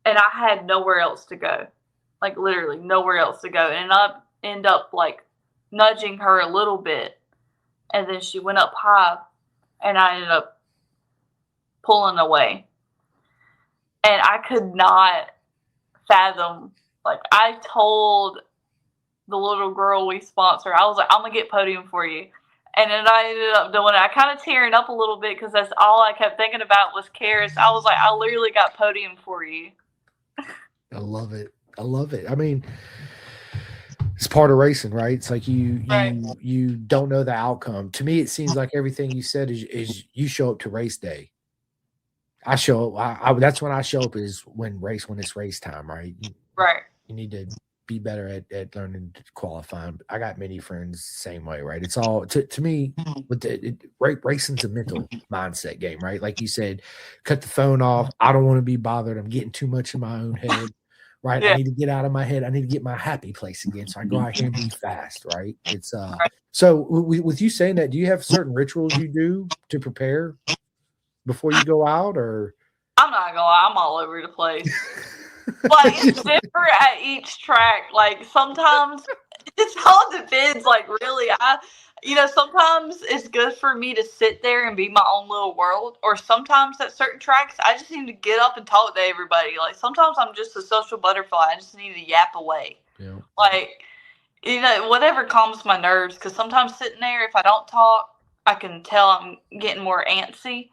And I had nowhere else to go. Like, literally nowhere else to go. And I end up, like, nudging her a little bit. And then she went up high, and I ended up pulling away. And I could not fathom, like, I told the little girl we sponsor, I was like, I'm going to get podium for you. And then I ended up doing it. I kind of tearing up a little bit, because that's all I kept thinking about was Karis. I was like, I literally got podium for you. I love it. I mean, it's part of racing, right? It's like you don't know the outcome. To me, it seems like everything you said is you show up to race day. I show up. That's when I show up, is when it's race time, right? Right. You need to be better at learning to qualify. I got many friends same way, right? It's all to me. With racing's a mental mindset game, right? Like you said, cut the phone off. I don't want to be bothered. I'm getting too much in my own head. Right. Yeah. I need to get out of my head. I need to get my happy place again. So I go out here and be fast. Right. It's so with you saying that, do you have certain rituals you do to prepare before you go out, or? I'm not gonna lie, I'm all over the place. Like, it's different at each track. Like, sometimes it all depends. Like, really, sometimes it's good for me to sit there and be my own little world. Or sometimes at certain tracks, I just need to get up and talk to everybody. Like, sometimes I'm just a social butterfly. I just need to yap away. Yeah. Like, whatever calms my nerves. Because sometimes sitting there, if I don't talk, I can tell I'm getting more antsy.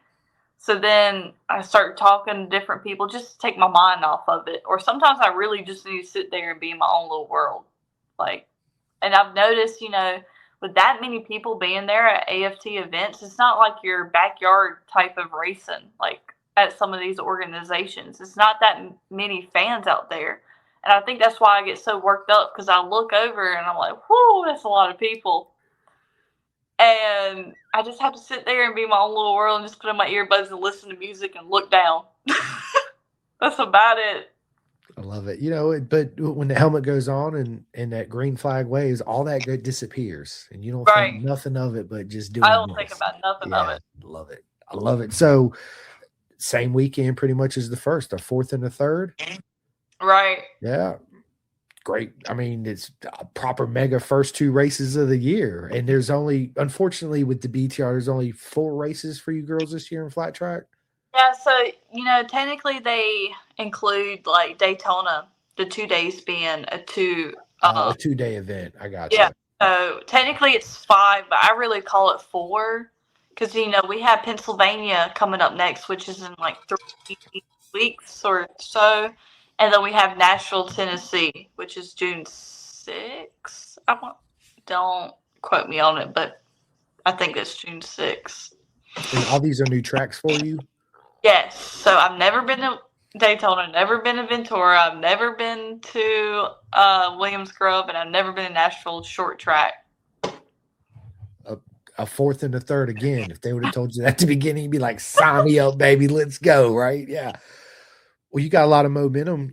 So then I start talking to different people just to take my mind off of it. Or sometimes I really just need to sit there and be in my own little world. Like, and I've noticed, with that many people being there at AFT events, it's not like your backyard type of racing, like at some of these organizations. It's not that many fans out there. And I think that's why I get so worked up, because I look over and I'm like, whoo, that's a lot of people. And I just have to sit there and be my own little world and just put in my earbuds and listen to music and look down. That's about it. I love it. But when the helmet goes on and that green flag waves, all that good disappears, and you don't think nothing of it, but just doing. I don't think about nothing of it. Love it. I love it. So, same weekend pretty much as the first, the fourth and the third. Right. Yeah. Great. I mean, it's a proper mega first 2 races of the year. And there's only, unfortunately, with the BTR, there's only 4 races for you girls this year in flat track. Yeah, so, technically they include, like, Daytona, the 2 days being a 2-day event. I got you. Yeah, so technically it's 5, but I really call it 4, because we have Pennsylvania coming up next, which is in like 3 weeks or so, and then we have Nashville, Tennessee, which is June 6th. Don't quote me on it, but I think it's June 6th. And all these are new tracks for you? Yes. So I've never been to Daytona, never been to Ventura, I've never been to Williams Grove, and I've never been to Nashville short track. A fourth and a third again. If they would have told you that at the beginning, you'd be like, sign me up, baby. Let's go. Right. Yeah. Well, you got a lot of momentum,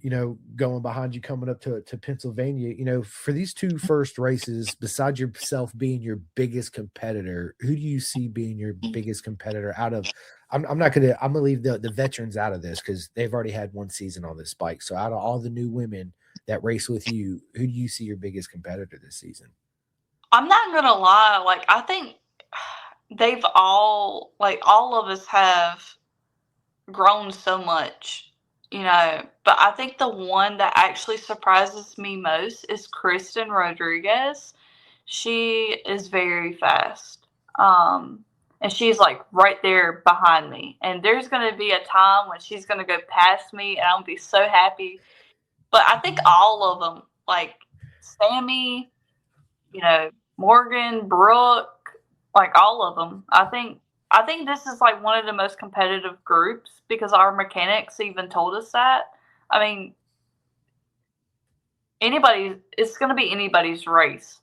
going behind you coming up to Pennsylvania. For these two first races, besides yourself being your biggest competitor, who do you see being your biggest competitor out of? I'm gonna leave the veterans out of this because they've already had one season on this bike. So out of all the new women that race with you, who do you see your biggest competitor this season? I'm not gonna lie, I think they've all of us have grown so much, but I think the one that actually surprises me most is Kristen Rodriguez. She is very fast. And she's right there behind me. And there's going to be a time when she's going to go past me and I'll be so happy. But I think all of them, Sammy, Morgan, Brooke, all of them. I think this is one of the most competitive groups because our mechanics even told us that. I mean, it's going to be anybody's race.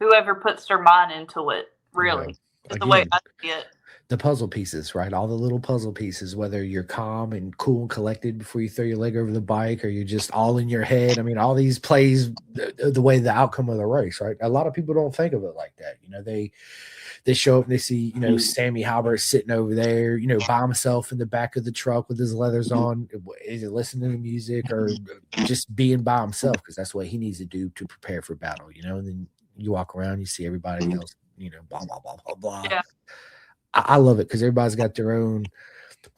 Whoever puts their mind into it, really. Is the way I see it. The puzzle pieces, right? All the little puzzle pieces, whether you're calm and cool and collected before you throw your leg over the bike or you're just all in your head. I mean, all these plays the way the outcome of the race, right? A lot of people don't think of it like that. They show up and they see, Sammy Halbert sitting over there, by himself in the back of the truck with his leathers on, either listening to music or just being by himself because that's what he needs to do to prepare for battle, and then you walk around, you see everybody else, blah, blah, blah, blah, blah. Yeah. I love it because everybody's got their own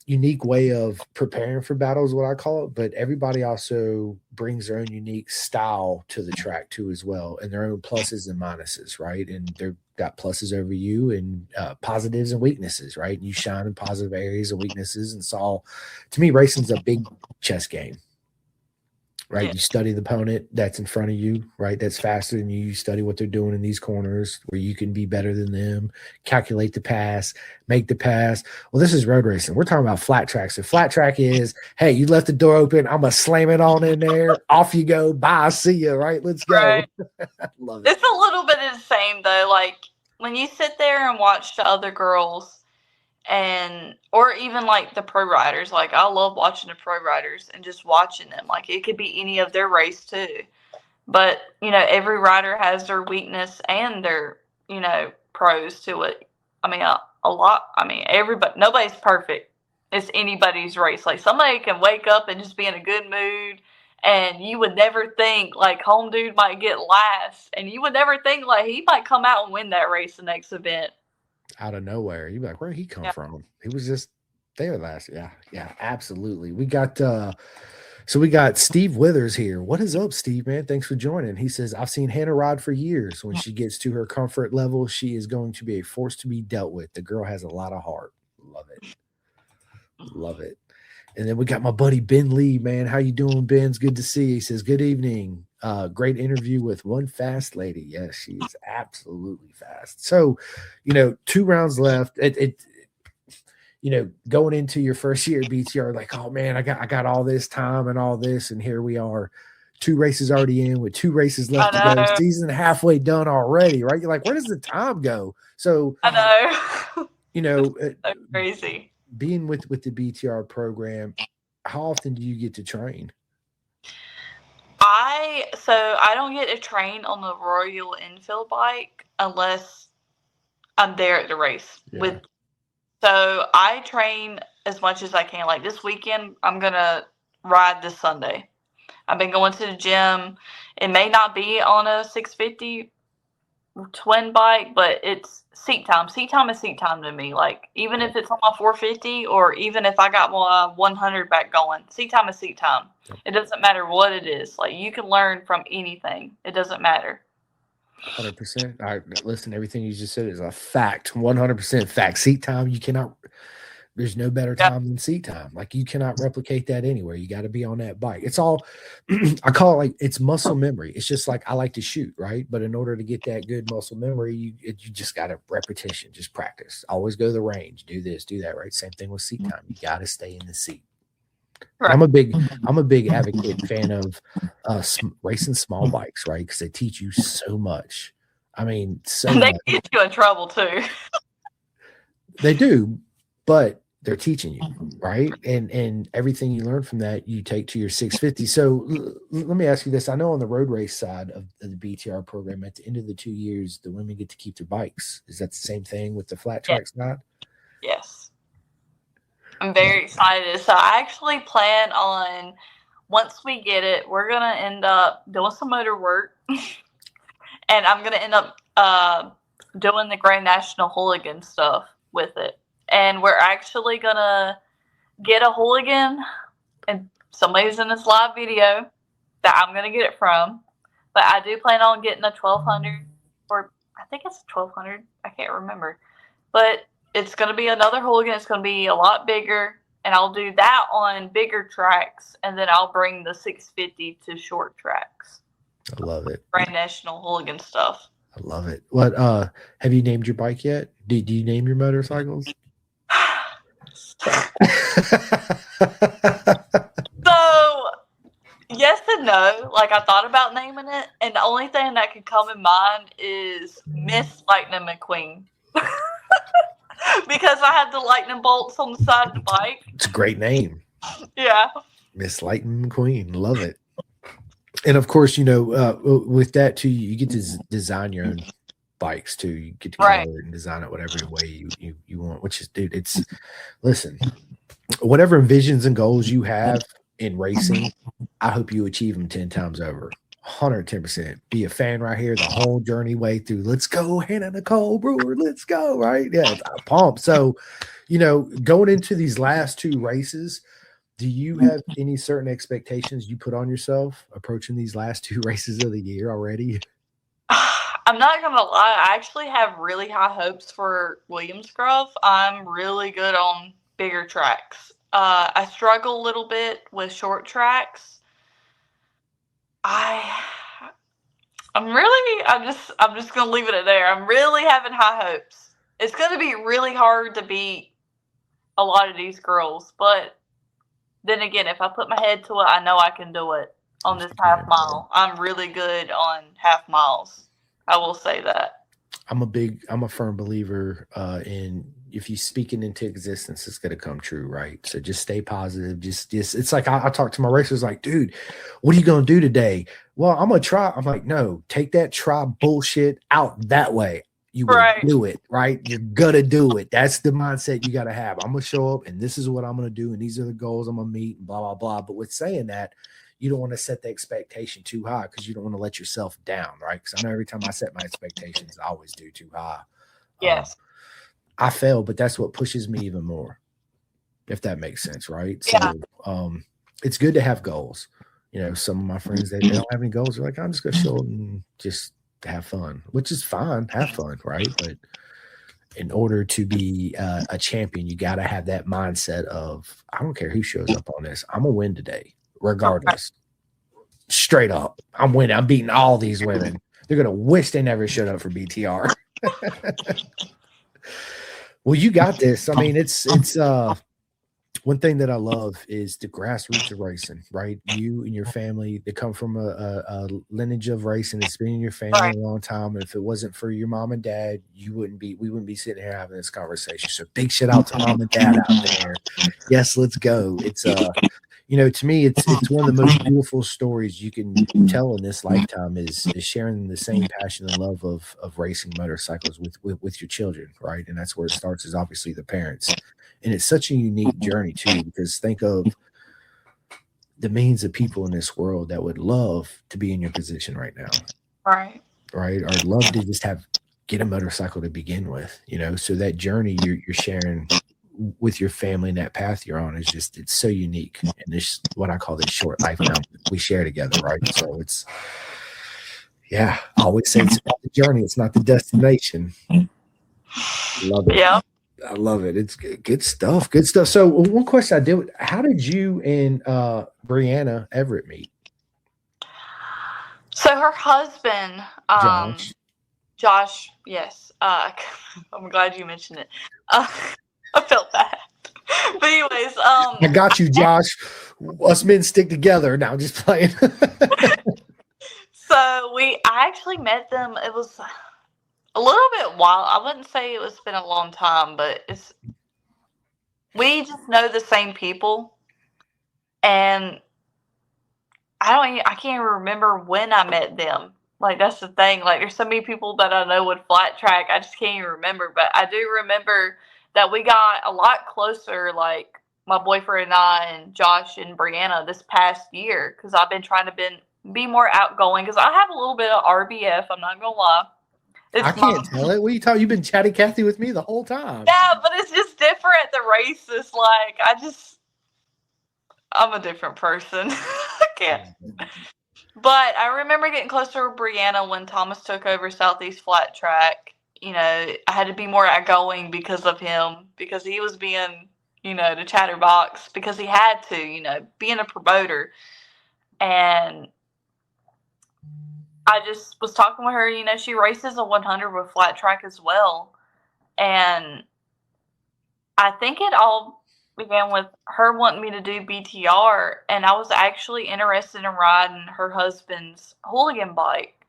unique way of preparing for battles, what I call it, but everybody also brings their own unique style to the track too as well, and their own pluses and minuses, right? And they've got pluses over you and positives and weaknesses, right? And you shine in positive areas and weaknesses. And so to me, racing's a big chess game. Right. Yeah. You study the opponent that's in front of you, right? That's faster than you. You study what they're doing in these corners where you can be better than them, calculate the pass, make the pass. Well, this is road racing. We're talking about flat track. So flat track is, hey, you left the door open. I'm going to slam it on in there. Off you go. Bye. See you. Right. Let's go. Right. Love it. It's a little bit of the same though. When you sit there and watch the other girls or even the pro riders, I love watching the pro riders and just watching them. It could be any of their race too, but every rider has their weakness and their pros to it. I mean nobody's perfect. It's anybody's race. Somebody can wake up and just be in a good mood and you would never think home dude might get last and you would never think he might come out and win that race the next event. Out of nowhere, you'd be like, where'd he come from? He was just there last. Yeah, absolutely. We got Steve Withers here. What is up, Steve, man? Thanks for joining. He says, I've seen Hanna ride for years. When she gets to her comfort level, she is going to be a force to be dealt with. The girl has a lot of heart. Love it. And then we got my buddy Ben Lee, man. How you doing, Ben? It's good to see you. He says, good evening. Great interview with one fast lady. Yes, she is absolutely fast. So, 2 rounds left. Going into your first year at BTR, oh man, I got all this time and all this, and here we are, 2 races already in with 2 races left to go. Season halfway done already, right? You're like, where does the time go? So I know. So crazy. Being with the BTR program, how often do you get to train? I don't get to train on the Royal Enfield bike unless I'm there at the race. Yeah. So I train as much as I can. This weekend, I'm gonna ride this Sunday. I've been going to the gym. It may not be on a 650 twin bike, but it's seat time. Seat time is seat time to me. Even if it's on my 450 or even if I got my 100 back going, seat time is seat time. It doesn't matter what it is. You can learn from anything. It doesn't matter. 100%. I listen. Everything you just said is a fact. 100% fact. Seat time. You cannot. There's no better Yep. time than seat time. Like you cannot replicate that anywhere. You got to be on that bike. It's all. I call it like it's muscle memory. It's just like I like to shoot, right? But in order to get that good muscle memory, you just got to repetition. Just practice. Always go to the range. Do this. Do that. Right. Same thing with seat time. You got to stay in the seat. Right. I'm a big advocate fan of racing small bikes, right? Because they teach you so much. I mean, so They much. get you in trouble too. They do, but they're teaching you, right? And everything you learn from that, you take to your 650. So let me ask you this. I know on the road race side of the BTR program, at the end of the 2 years, the women get to keep their bikes. Is that the same thing with the flat track side? Yes. I'm very excited. So I actually plan on, once we get it, we're going to end up doing some motor work. And I'm going to end up doing the Grand National Hooligan stuff with it. And we're actually going to get a hooligan, and somebody's in this live video that I'm going to get it from. But I do plan on getting a 1200, or I think it's 1200. I can't remember. But it's going to be another hooligan. It's going to be a lot bigger. And I'll do that on bigger tracks. And then I'll bring the 650 to short tracks. I love it. Grand National Hooligan stuff. I love it. What have you named your bike yet? Do you name your motorcycles? So yes and no. Like I thought about naming it, and the only thing that could come in mind is Miss Lightning McQueen. Because I had the lightning bolts on the side of the bike. It's a great name. Yeah. Miss Lightning McQueen. Love it. And of course, with that too, you get to design your own bikes too. You get to color it and design it whatever way you want, which is, dude, listen, whatever visions and goals you have in racing, I hope you achieve them 10 times over. 110%. Be a fan right here the whole journey way through. Let's go, Hanna Brewer. Let's go, right? Yeah, I'm pumped. So, going into these last 2 races, do you have any certain expectations you put on yourself approaching these last 2 races of the year already? I'm not going to lie. I actually have really high hopes for Williams Grove. I'm really good on bigger tracks. I struggle a little bit with short tracks. I'm just going to leave it at there. I'm really having high hopes. It's going to be really hard to beat a lot of these girls, but then again, if I put my head to it, I know I can do it on this half mile. I'm really good on half miles. I will say that. I'm a firm believer in, if you speak it into existence, it's going to come true, right? So just stay positive. Just it's like I talk to my racers like, dude, what are you going to do today? Well, I'm going to try. I'm like, no, take that try bullshit out that way. You will do it, right? You're going to do it. That's the mindset you got to have. I'm going to show up and this is what I'm going to do. And these are the goals I'm going to meet and blah, blah, blah. But with saying that, you don't want to set the expectation too high because you don't want to let yourself down, right? Because I know every time I set my expectations, I always do too high. Yes. I fail, but that's what pushes me even more, if that makes sense, right? Yeah. So it's good to have goals. Some of my friends, they don't have any goals. They're like, I'm just going to show up and just have fun, which is fine. Have fun, right? But in order to be a champion, you got to have that mindset of, I don't care who shows up on this. I'm going to win today, regardless. Straight up. I'm winning. I'm beating all these women. They're going to wish they never showed up for BTR. Well, you got this. I mean, it's one thing that I love is the grassroots of racing, right? You and your family, they come from a lineage of racing. It's been in your family a long time. And if it wasn't for your mom and dad, we wouldn't be sitting here having this conversation. So big shout out to mom and dad out there. Yes, let's go. It's to me, it's one of the most beautiful stories you can tell in this lifetime is sharing the same passion and love of racing motorcycles with your children, right? And that's where it starts, is obviously the parents. And it's such a unique journey too, because think of the millions of people in this world that would love to be in your position right now. Right. Or love to just get a motorcycle to begin with, so that journey you're sharing with your family and that path you're on is just, it's so unique. And this, what I call this short lifetime we share together, right? So I always say it's about the journey. It's not the destination. Love it. Yeah. I love it. It's good stuff. Good stuff. So one question I did: how did you and Brianna Everett meet? So her husband, Josh. Josh, yes. I'm glad you mentioned it. I felt bad. But anyways, I got you, Josh. Us men stick together. Now, just playing. so I actually met them. It was a little bit wild. I wouldn't say it was been a long time, but we just know the same people, and I can't even remember when I met them. Like, that's the thing. Like, there's so many people that I know would flat track. I just can't even remember. But I do remember that we got a lot closer, like, my boyfriend and I and Josh and Brianna this past year. Because I've been trying to be more outgoing. Because I have a little bit of RBF. I'm not going to lie. I can't tell it. What are you talking? You've been chatty Cathy with me the whole time. Yeah, but it's just different at the races. Like, I'm a different person. I can't. But I remember getting closer with Brianna when Thomas took over Southeast Flat Track. You know, I had to be more outgoing because of him, because he was being, the chatterbox, because he had to, being a promoter. And I just was talking with her, she races a 100 with Flat Track as well. And I think it all began with her wanting me to do BTR, and I was actually interested in riding her husband's hooligan bike.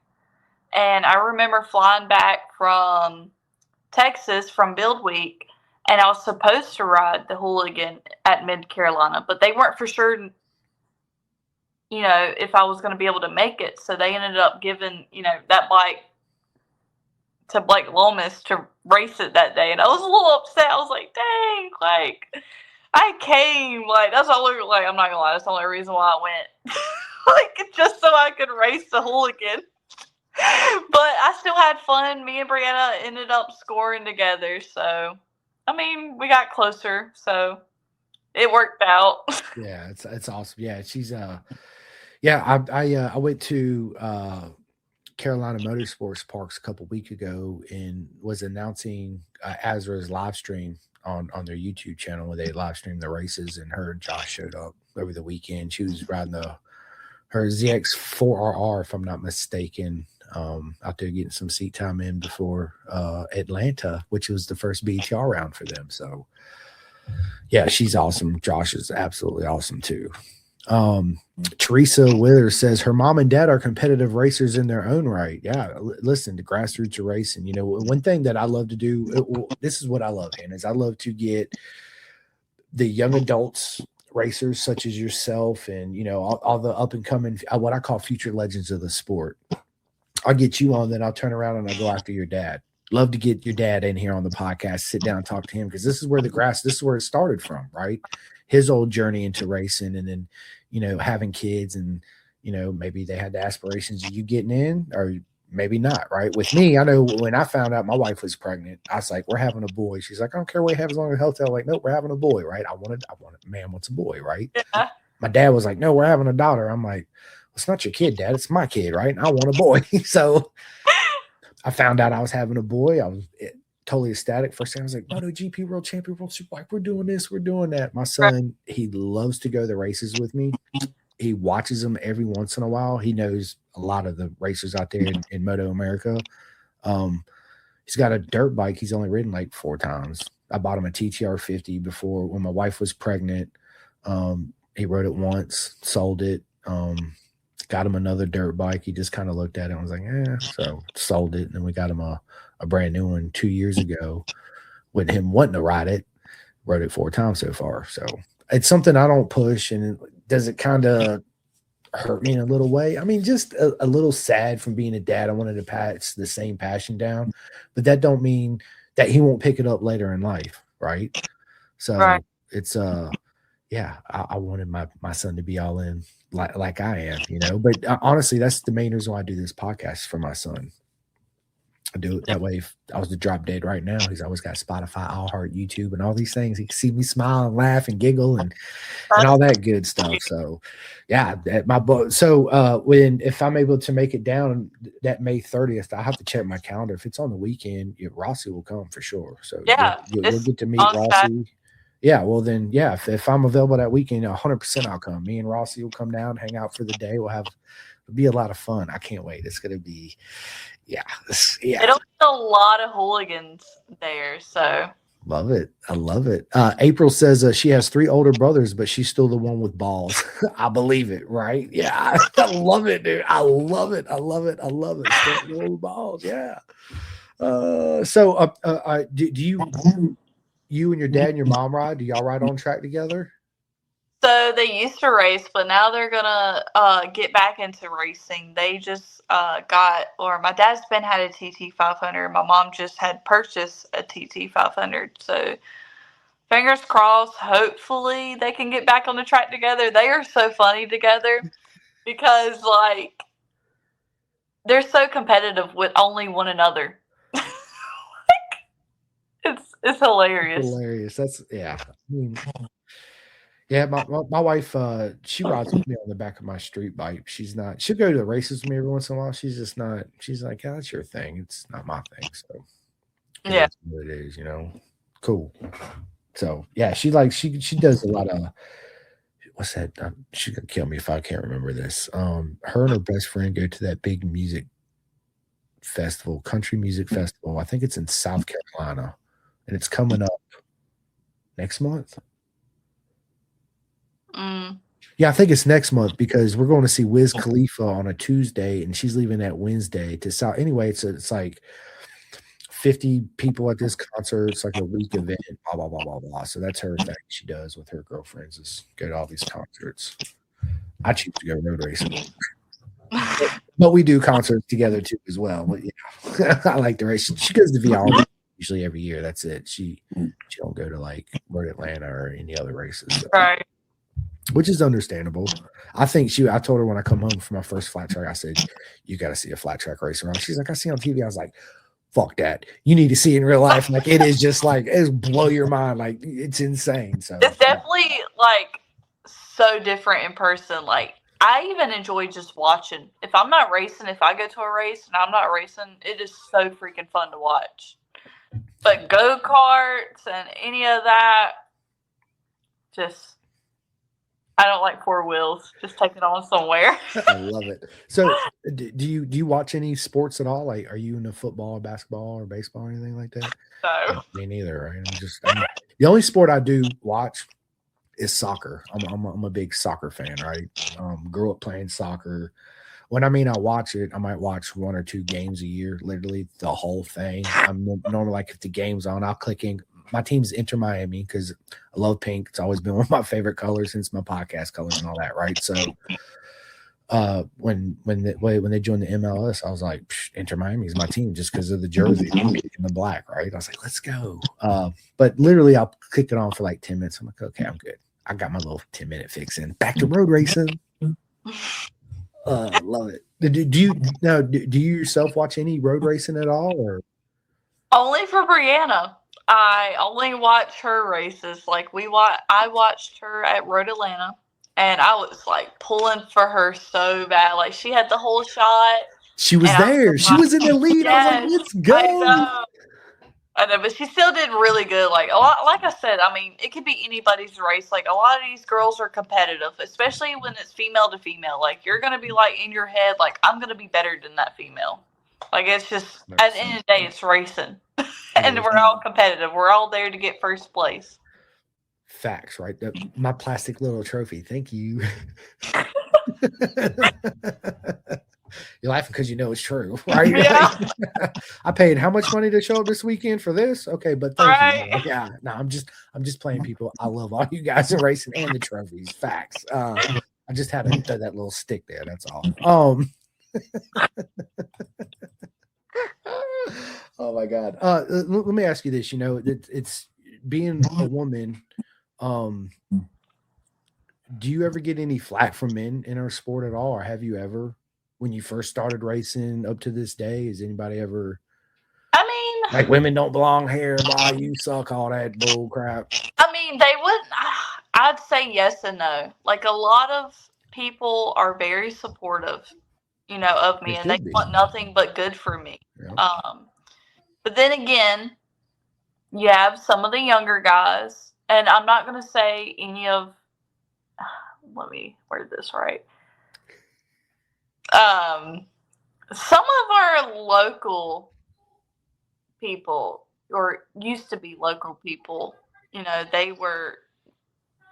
And I remember flying back from Texas from Build Week, and I was supposed to ride the hooligan at Mid Carolina, but they weren't for sure, if I was going to be able to make it. So they ended up giving, that bike to Blake Lomas to race it that day. And I was a little upset. I was like, dang, like, I came, like, that's the only, like, I'm not gonna lie, that's the only reason why I went. Like, just so I could race the hooligan. But I still had fun. Me and Brianna ended up scoring together, so, I mean, we got closer, so it worked out. Yeah, it's awesome. Yeah, she's I went to Carolina Motorsports Parks a couple weeks ago and was announcing Azra's live stream on their YouTube channel, where they live streamed the races, and her and Josh showed up over the weekend. She was riding her ZX4RR, if I'm not mistaken, out there getting some seat time in before Atlanta, which was the first BTR round for them. So yeah, she's awesome. Josh is absolutely awesome too. Teresa Withers says her mom and dad are competitive racers in their own right. Yeah, listen, the grassroots of racing. One thing that I love to do, this is what I love, Hannah, is I love to get the young adults racers such as yourself and, all the up and coming, what I call future legends of the sport. I'll get you on, then I'll turn around and I'll go after your dad. Love to get your dad in here on the podcast, sit down and talk to him, because this is where this is where it started from, right? His old journey into racing, and then, having kids, and, maybe they had the aspirations of you getting in, or maybe not, right? With me, I know when I found out my wife was pregnant, I was like, we're having a boy. She's like, I don't care what you have as long as health. I'm like, nope, we're having a boy, right? I wanted, man wants a boy, right? Yeah. My dad was like, no, we're having a daughter. I'm like, it's not your kid, Dad. It's my kid, right? And I want a boy. So I found out I was having a boy. I was totally ecstatic. First thing I was like, MotoGP World Champion, World Superbike. We're doing this. We're doing that. My son, he loves to go to the races with me. He watches them every once in a while. He knows a lot of the racers out there in Moto America. He's got a dirt bike. He's only ridden like 4 times. I bought him a TTR 50 before when my wife was pregnant. He rode it once, sold it. Got him another dirt bike. He just kind of looked at it and was like, so sold it. And then we got him a brand new one 2 years ago with him wanting to ride it. Rode it 4 times so far. So it's something I don't push. And does it kind of hurt me in a little way? I mean, just a little sad from being a dad. I wanted to pass the same passion down, but that don't mean that he won't pick it up later in life. Right. So Right. It's, I wanted my son to be all in like I am, but honestly, that's the main reason why I do this podcast, for my son. I do it that way. If I was to drop dead right now, he's always got Spotify, iHeart, YouTube, and all these things. He can see me smile and laugh and giggle and all that good stuff. So, yeah, my book. So, when if I'm able to make it down that May 30th, I have to check my calendar. If it's on the weekend, Rossi will come for sure. So Yeah, you'll it's get to meet on Saturday. Rossi. Yeah, well then, yeah. If I'm available that weekend, 100% I'll come. Me and Rossi will come down, hang out for the day. It'll be a lot of fun. I can't wait. It's gonna be, yeah, yeah. It'll be a lot of hooligans there, so. Love it. I love it. April says she has 3 older brothers, but she's still the one with balls. I believe it, right? Yeah. I love it, dude. I love it. I love it. I love it. Still the one with balls. Yeah. Do you and your dad and your mom ride? Do y'all ride on track together? So they used to race, but now they're gonna get back into racing. They just my dad's been had a TT 500. My mom just had purchased a TT 500. So fingers crossed. Hopefully they can get back on the track together. They are so funny together because like they're so competitive with only one another. It's hilarious. Hilarious. That's yeah. I mean, yeah, my wife, she rides with me on the back of my street bike. She'll go to the races with me every once in a while. She's just not, she's like, yeah, that's your thing. It's not my thing. So Yeah. is what it is, Cool. So yeah, she does a lot of, what's that? She's gonna kill me if I can't remember this. Her and her best friend go to that big music festival, country music festival. I think it's in South Carolina, and it's coming up next month. Yeah, I think it's next month because we're going to see Wiz Khalifa on a Tuesday, and she's leaving that Wednesday to South. Anyway, it's like 50 people at this concert. It's like a week event. Blah blah blah blah blah. So that's her thing. She does with her girlfriends is go to all these concerts. I choose to go road racing, but we do concerts together too as well. But yeah, I like the race. She goes to VR usually every year. That's it. She don't go to like Road Atlanta or any other races. So. Right. Which is understandable. I told her when I come home from my first flat track, I said, you got to see a flat track race around. She's like, I see on TV. I was like, fuck that. You need to see it in real life. Like, it is just like, it's blow your mind. Like, it's insane. So it's definitely like so different in person. Like, I even enjoy just watching. If I'm not racing, if I go to a race and I'm not racing, it is so freaking fun to watch. But go-karts and any of that, just... I don't like 4 wheels. Just take it on somewhere. I love it. So, do you watch any sports at all? Like, are you into football, or basketball, or baseball, or anything like that? No. Me neither. Right? The only sport I do watch is soccer. I'm a big soccer fan. Right? Grew up playing soccer. When I watch it, I might watch 1 or 2 games a year, literally the whole thing. I'm normally like if the game's on, I'll click in. My team's Inter Miami because I love pink. It's always been one of my favorite colors since my podcast colors and all that, right? So when they joined the MLS, I was like, Inter Miami is my team just because of the jersey and the black, right? I was like, let's go. But literally, I'll click it on for like 10 minutes. I'm like, okay, I'm good. I got my little 10-minute fix in. Back to road racing. Love it. Do you yourself watch any road racing at all, or only for Brianna? I only watch her races. Like I watched her at Road Atlanta, and I was like pulling for her so bad. Like she had the whole shot. She was there. She was in the lead. Yes, I was like, let's go. I know, but she still did really good. Like I said, it could be anybody's race. Like a lot of these girls are competitive, especially when it's female to female. Like you're gonna be like in your head, like I'm gonna be better than that female. Like it's just at the end of the day, it's racing, and we're all competitive. We're all there to get first place. Facts, right? My plastic little trophy. Thank you. You're laughing because you know it's true, right? Yeah. I paid how much money to show up this weekend for this? Okay, but thank you. Yeah, no, I'm just playing people. I love all you guys in racing and the trophies. Facts. I just had to throw that little stick there. That's all. Oh my God. Let me ask you this. It's being a woman. Do you ever get any flack from men in our sport at all, or have you ever? When you first started racing up to this day, has anybody ever Like women don't belong here, blah, you suck, all that bull crap. I mean, they wouldn't. I'd say yes and no. Like a lot of people are very supportive, of They me, and they should be. want nothing but good for me. Yeah. But then again, you have some of the younger guys, and I'm not going to say any of. Let me word this right. Some of our local people, or used to be local people, they were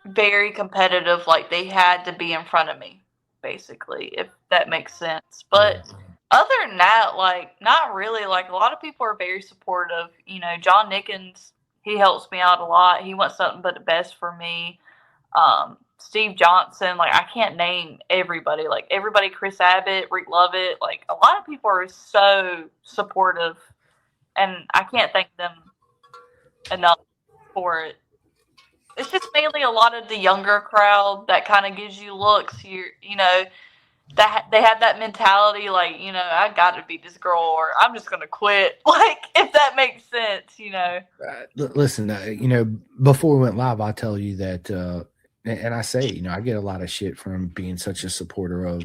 very competitive. Like they had to be in front of me, basically, if that makes sense. But other than that, like not really. Like a lot of people are very supportive. John Nickens, he helps me out a lot. He wants something but the best for me. Steve Johnson, like I can't name everybody. Like everybody, Chris Abbott, Rick Lovett, like a lot of people are so supportive, and I can't thank them enough for it. It's just mainly a lot of the younger crowd that kind of gives you looks. That they have that mentality, like I got to beat this girl, or I'm just gonna quit. Like if that makes sense. Listen, before we went live, I'll tell you that, and I say, I get a lot of shit from being such a supporter of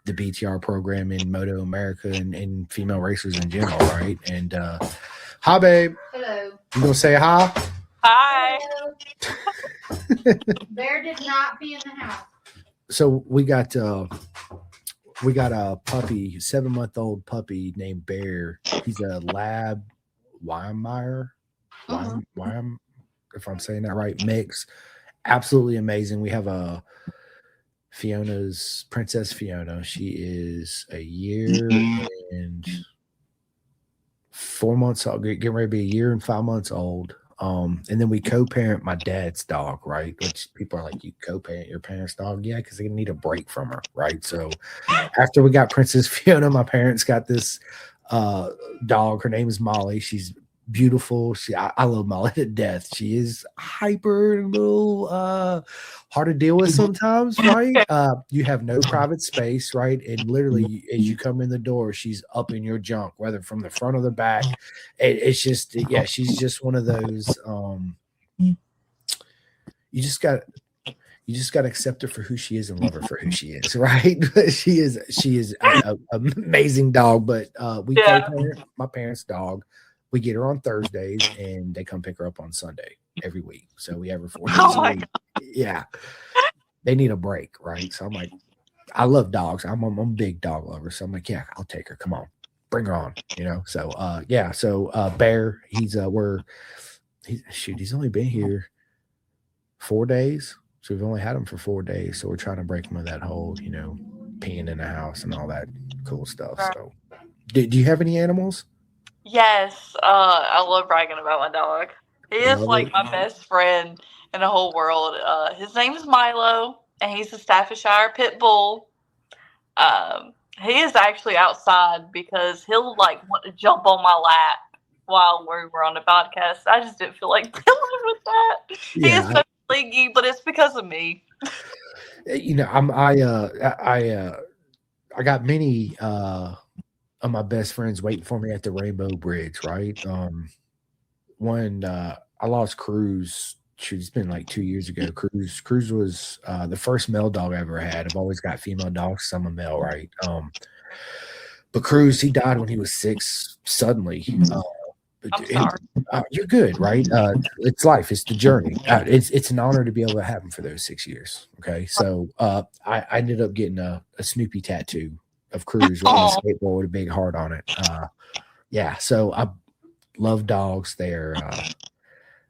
the BTR program in Moto America and female racers in general, right? And hi, babe. Hello. You gonna say hi? Hi. Bear did not be in the house. So we got a puppy, 7-month-old puppy named Bear. He's a lab Weimar, if I'm saying that right, mix. Absolutely amazing. We have a Princess Fiona. She is a year and 4 months old, getting ready to be a year and 5 months old. And then we co-parent my dad's dog, right? Which people are like, you co-parent your parents' dog? Yeah, because they need a break from her, right? So after we got Princess Fiona, my parents got this dog. Her name is Molly. She's beautiful. I love Molly to death. She is hyper and a little hard to deal with sometimes, right? You have no private space, right? And literally, as you come in the door, she's up in your junk, whether from the front or the back. It's just, yeah, she's just one of those. You just got to accept her for who she is and love her for who she is, right? she is an amazing dog. But we co-parent my parents' dog. We get her on Thursdays, and they come pick her up on Sunday every week. So we have her 4 days a week. God. Yeah, they need a break, right? So I'm like, I love dogs. I'm a big dog lover. So I'm like, yeah, I'll take her. Come on, bring her on. So yeah. So Bear, he's only been here 4 days. So we've only had him for 4 days. So we're trying to break him of that whole, peeing in the house and all that cool stuff. So do you have any animals? Yes. I love bragging about my dog. He is like my best friend in the whole world. His name is Milo, and he's a Staffordshire pit bull. He is actually outside because he'll want to jump on my lap while we were on the podcast. I just didn't feel like dealing with that. Yeah, he is so fleeky, but it's because of me. I got many of my best friends waiting for me at the Rainbow Bridge, right? When I lost Cruz, it's been like 2 years ago. Cruz was the first male dog I ever had. I've always got female dogs, so I'm a male, right? But Cruz, he died when he was 6 suddenly. I'm sorry. You're good, right? It's life. It's the journey. It's an honor to be able to have him for those 6 years. Okay, so I ended up getting a Snoopy tattoo of Cruz with a skateboard with a big heart on it. Yeah, so I love dogs. They're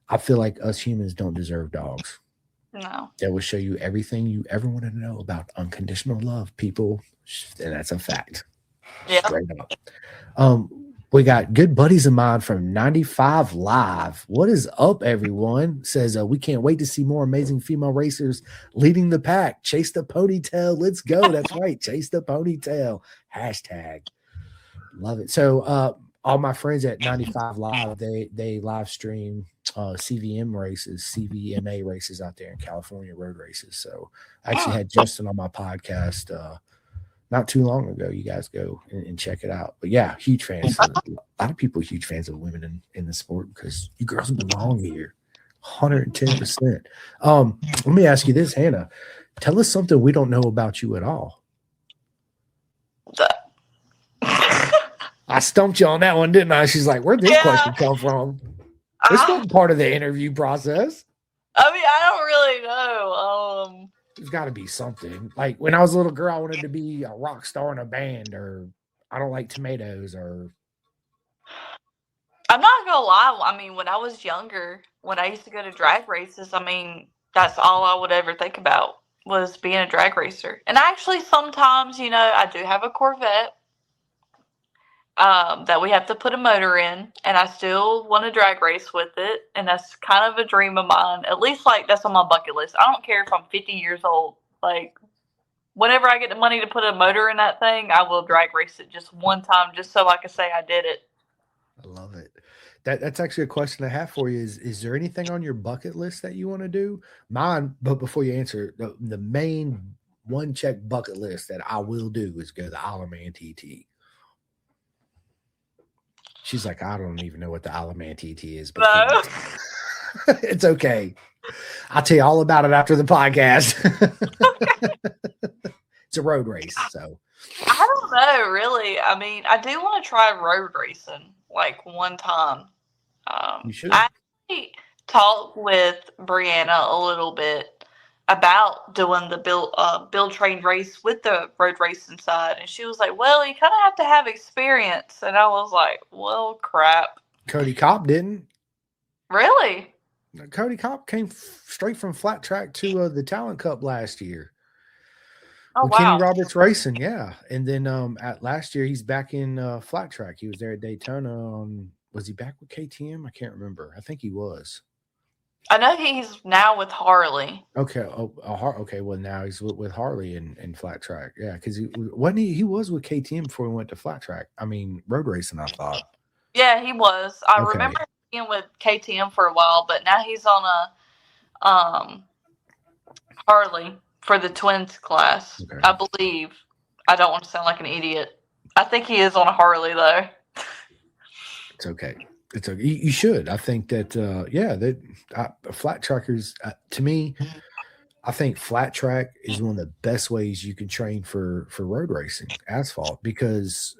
I feel like us humans don't deserve dogs. No. They will show you everything you ever wanted to know about unconditional love, people, and that's a fact. Yeah. Straight up. We got good buddies of mine from 95 Live. What is up, everyone? Says, we can't wait to see more amazing female racers leading the pack. Chase the ponytail. Let's go. That's right. Chase the ponytail. Hashtag. Love it. So all my friends at 95 Live, they live stream CVMA races out there in California, road races. So I actually had Justin on my podcast not too long ago. You guys go and check it out. But yeah, huge fans. A lot of people are huge fans of women in the sport because you girls belong here. 110%. Let me ask you this, Hannah. Tell us something we don't know about you at all. I stumped you on that one, didn't I? She's like, where'd this question come from? This wasn't part of the interview process. I mean, I don't really know. There's got to be something. Like when I was a little girl, I wanted to be a rock star in a band, or I don't like tomatoes, or. I'm not gonna lie. I mean, when I was younger, when I used to go to drag races, I mean, that's all I would ever think about was being a drag racer. And actually, sometimes, you know, I do have a Corvette that we have to put a motor in, and I still want to drag race with it, and that's kind of a dream of mine. At least, like, that's on my bucket list. I don't care if I'm 50 years old. Like, whenever I get the money to put a motor in that thing, I will drag race it just one time, just so I can say I did it. I love it. That's actually a question I have for you. Is there anything on your bucket list that you want to do? Mine, but before you answer, the main one check bucket list that I will do is go to the Isle of Man TT. She's like, I don't even know what the Isle of Man TT is, but No. it's okay. I'll tell you all about it after the podcast. It's a road race, so I don't know, really. I mean, I do want to try road racing like one time. you should. I actually talked with Brianna a little bit about doing the build train race with the road racing side, and she was like, well, you kind of have to have experience. And I was like, well, crap. Cody Kopp didn't. Really? Cody Kopp came straight from flat track to the Talent Cup last year. Oh, with wow. Kenny Roberts Racing, yeah. And then at last year, he's back in flat track. He was there at Daytona. Was he back with KTM? I can't remember. I think he was. I know he's now with Harley. Okay. Okay. Well, now he's with Harley in flat track. Yeah, because he was with KTM before he went to flat track. I mean, road racing, I thought. Yeah, he was. I remember being with KTM for a while, but now he's on a Harley for the twins class, okay. I believe. I don't want to sound like an idiot. I think he is on a Harley, though. It's okay. It's okay. You should. I think that, flat trackers, to me, I think flat track is one of the best ways you can train for road racing, asphalt, because,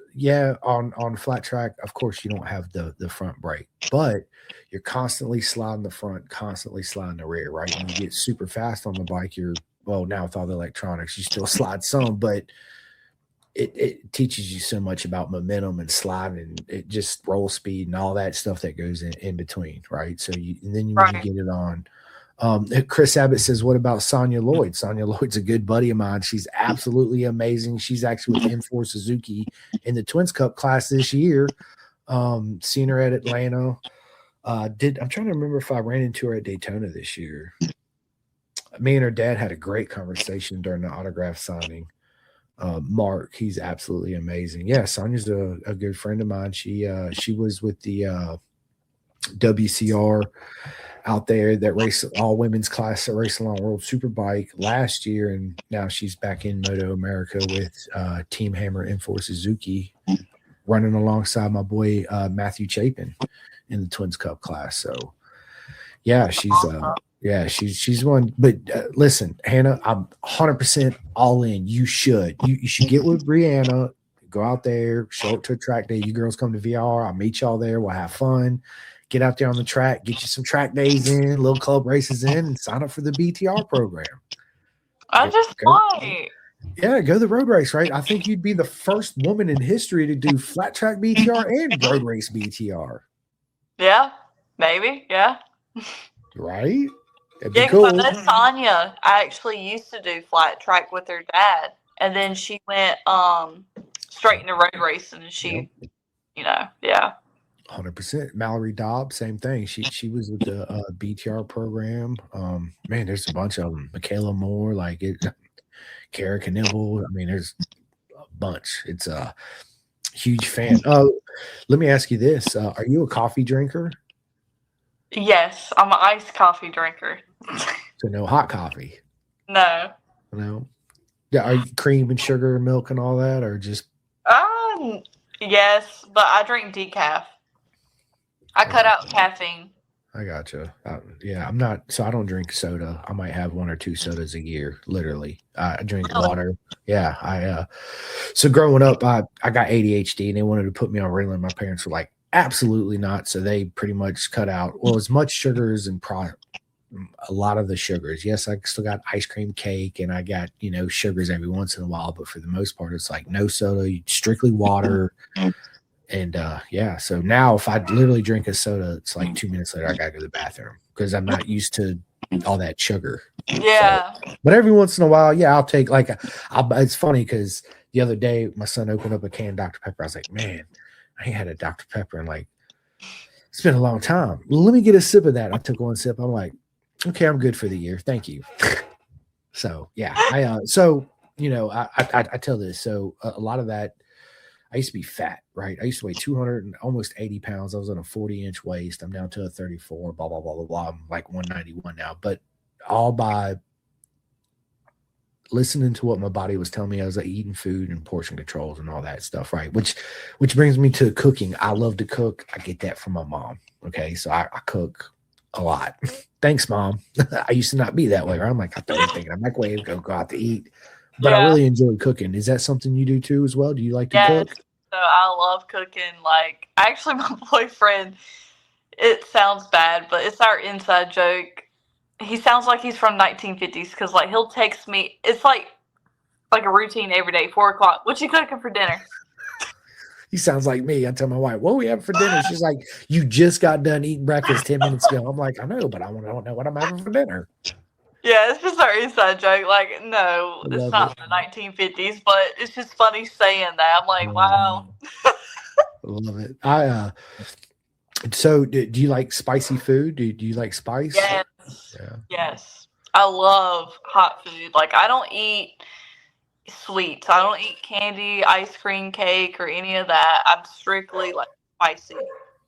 on flat track, of course, you don't have the front brake, but you're constantly sliding the front, constantly sliding the rear, right? When you get super fast on the bike, now with all the electronics, you still slide some, but it teaches you so much about momentum and sliding, and it just roll speed and all that stuff that goes in between, right? So when you get it on. Chris Abbott says, what about Sonia Lloyd? Sonia Lloyd's a good buddy of mine. She's absolutely amazing. She's actually with M4 Suzuki in the Twins Cup class this year. Seen her at Atlanta. I'm trying to remember if I ran into her at Daytona this year. Me and her dad had a great conversation during the autograph signing. Mark, he's absolutely amazing. Yeah, Sonia's a good friend of mine. She was with the WCR out there that race all women's class at Race Along World Superbike last year, and now she's back in Moto America with Team Hammer M4 Suzuki, running alongside my boy Matthew Chapin in the Twins Cup class. So yeah, she's one. But listen, Hannah, I'm 100% all in. You should get with Brianna, go out there, show up to a track day. You girls come to VR. I'll meet y'all there. We'll have fun. Get out there on the track, get you some track days in, little club races in, and sign up for the BTR program. I just might. Yeah, go the road race, right? I think you'd be the first woman in history to do flat track BTR and road race BTR. Yeah, maybe. Yeah. Right? Yeah, because I know Sonia actually used to do flat track with her dad, and then she went straight into road racing, and she, yeah. 100%. Mallory Dobbs, same thing. She was with the BTR program. Man, there's a bunch of them. Michaela Moore, Kara Knibble. I mean, there's a bunch. It's a huge fan. Let me ask you this: are you a coffee drinker? Yes, I'm an iced coffee drinker. So no hot coffee. No. No. Are you cream and sugar and milk and all that, or just? Yes, but I drink decaf. I cut out caffeine. I gotcha. Yeah, I'm not. So I don't drink soda. I might have 1 or 2 sodas a year. Literally, I drink water. Yeah, So growing up, I got ADHD, and they wanted to put me on Ritalin. My parents were like, absolutely not. So they pretty much cut out as much sugars and a lot of the sugars. Yes, I still got ice cream, cake, and I got sugars every once in a while. But for the most part, it's like no soda, strictly water. And so now if I literally drink a soda, it's like 2 minutes later I gotta go to the bathroom because I'm not used to all that sugar. Yeah. So, but every once in a while, yeah, I'll take it's funny because the other day my son opened up a can of Dr. Pepper. I was like, man, I ain't had a Dr. Pepper in it's been a long time. Well, let me get a sip of that. I took 1 sip. I'm like, okay, I'm good for the year. Thank you. So yeah, I tell this. So a lot of that. I used to be fat, right? I used to weigh 200 and almost 80 pounds. I was on a 40-inch waist. I'm down to a 34, blah, blah, blah, blah, blah. I'm like 191 now, but all by listening to what my body was telling me. I was like eating food and portion controls and all that stuff, right? Which brings me to cooking. I love to cook. I get that from my mom. Okay. So I cook a lot. Thanks, Mom. I used to not be that way, right? I'm like, I throw everything in the microwave, go out to eat. But I really enjoy cooking. Is that something you do too as well? Do you like to cook? So I love cooking. Like, actually, my boyfriend, it sounds bad, but it's our inside joke. He sounds like he's from 1950s because, like, he'll text me. It's like a routine every day, 4 o'clock. What you cooking for dinner? He sounds like me. I tell my wife, what we having for dinner? She's like, you just got done eating breakfast 10 minutes ago. I'm like, I know, but I want to know what I'm having for dinner. Yeah, it's just our inside joke. Like, no, it's not the 1950s, but it's just funny saying that. I'm like, wow. I love it. So do you like spicy food? Do you like spice? Yes. Yeah. Yes. I love hot food. Like, I don't eat sweets. I don't eat candy, ice cream, cake, or any of that. I'm strictly like spicy.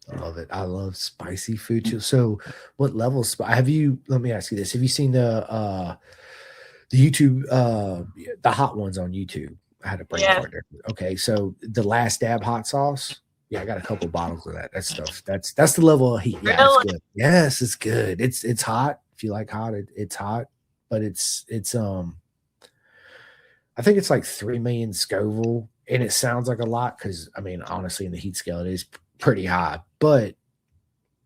I love it. I love spicy food too. So what level have you, let me ask you this. Have you seen the YouTube, the hot ones on YouTube? I had a brain fart there. Okay. So the Last Dab hot sauce. Yeah. I got a couple bottles of that. That stuff. That's the level of heat. Yeah. Really? It's good. Yes. It's good. It's hot. If you like hot, it's hot, but it's I think it's like 3 million Scoville, and it sounds like a lot. Cause I mean, honestly, in the heat scale, it is pretty high, but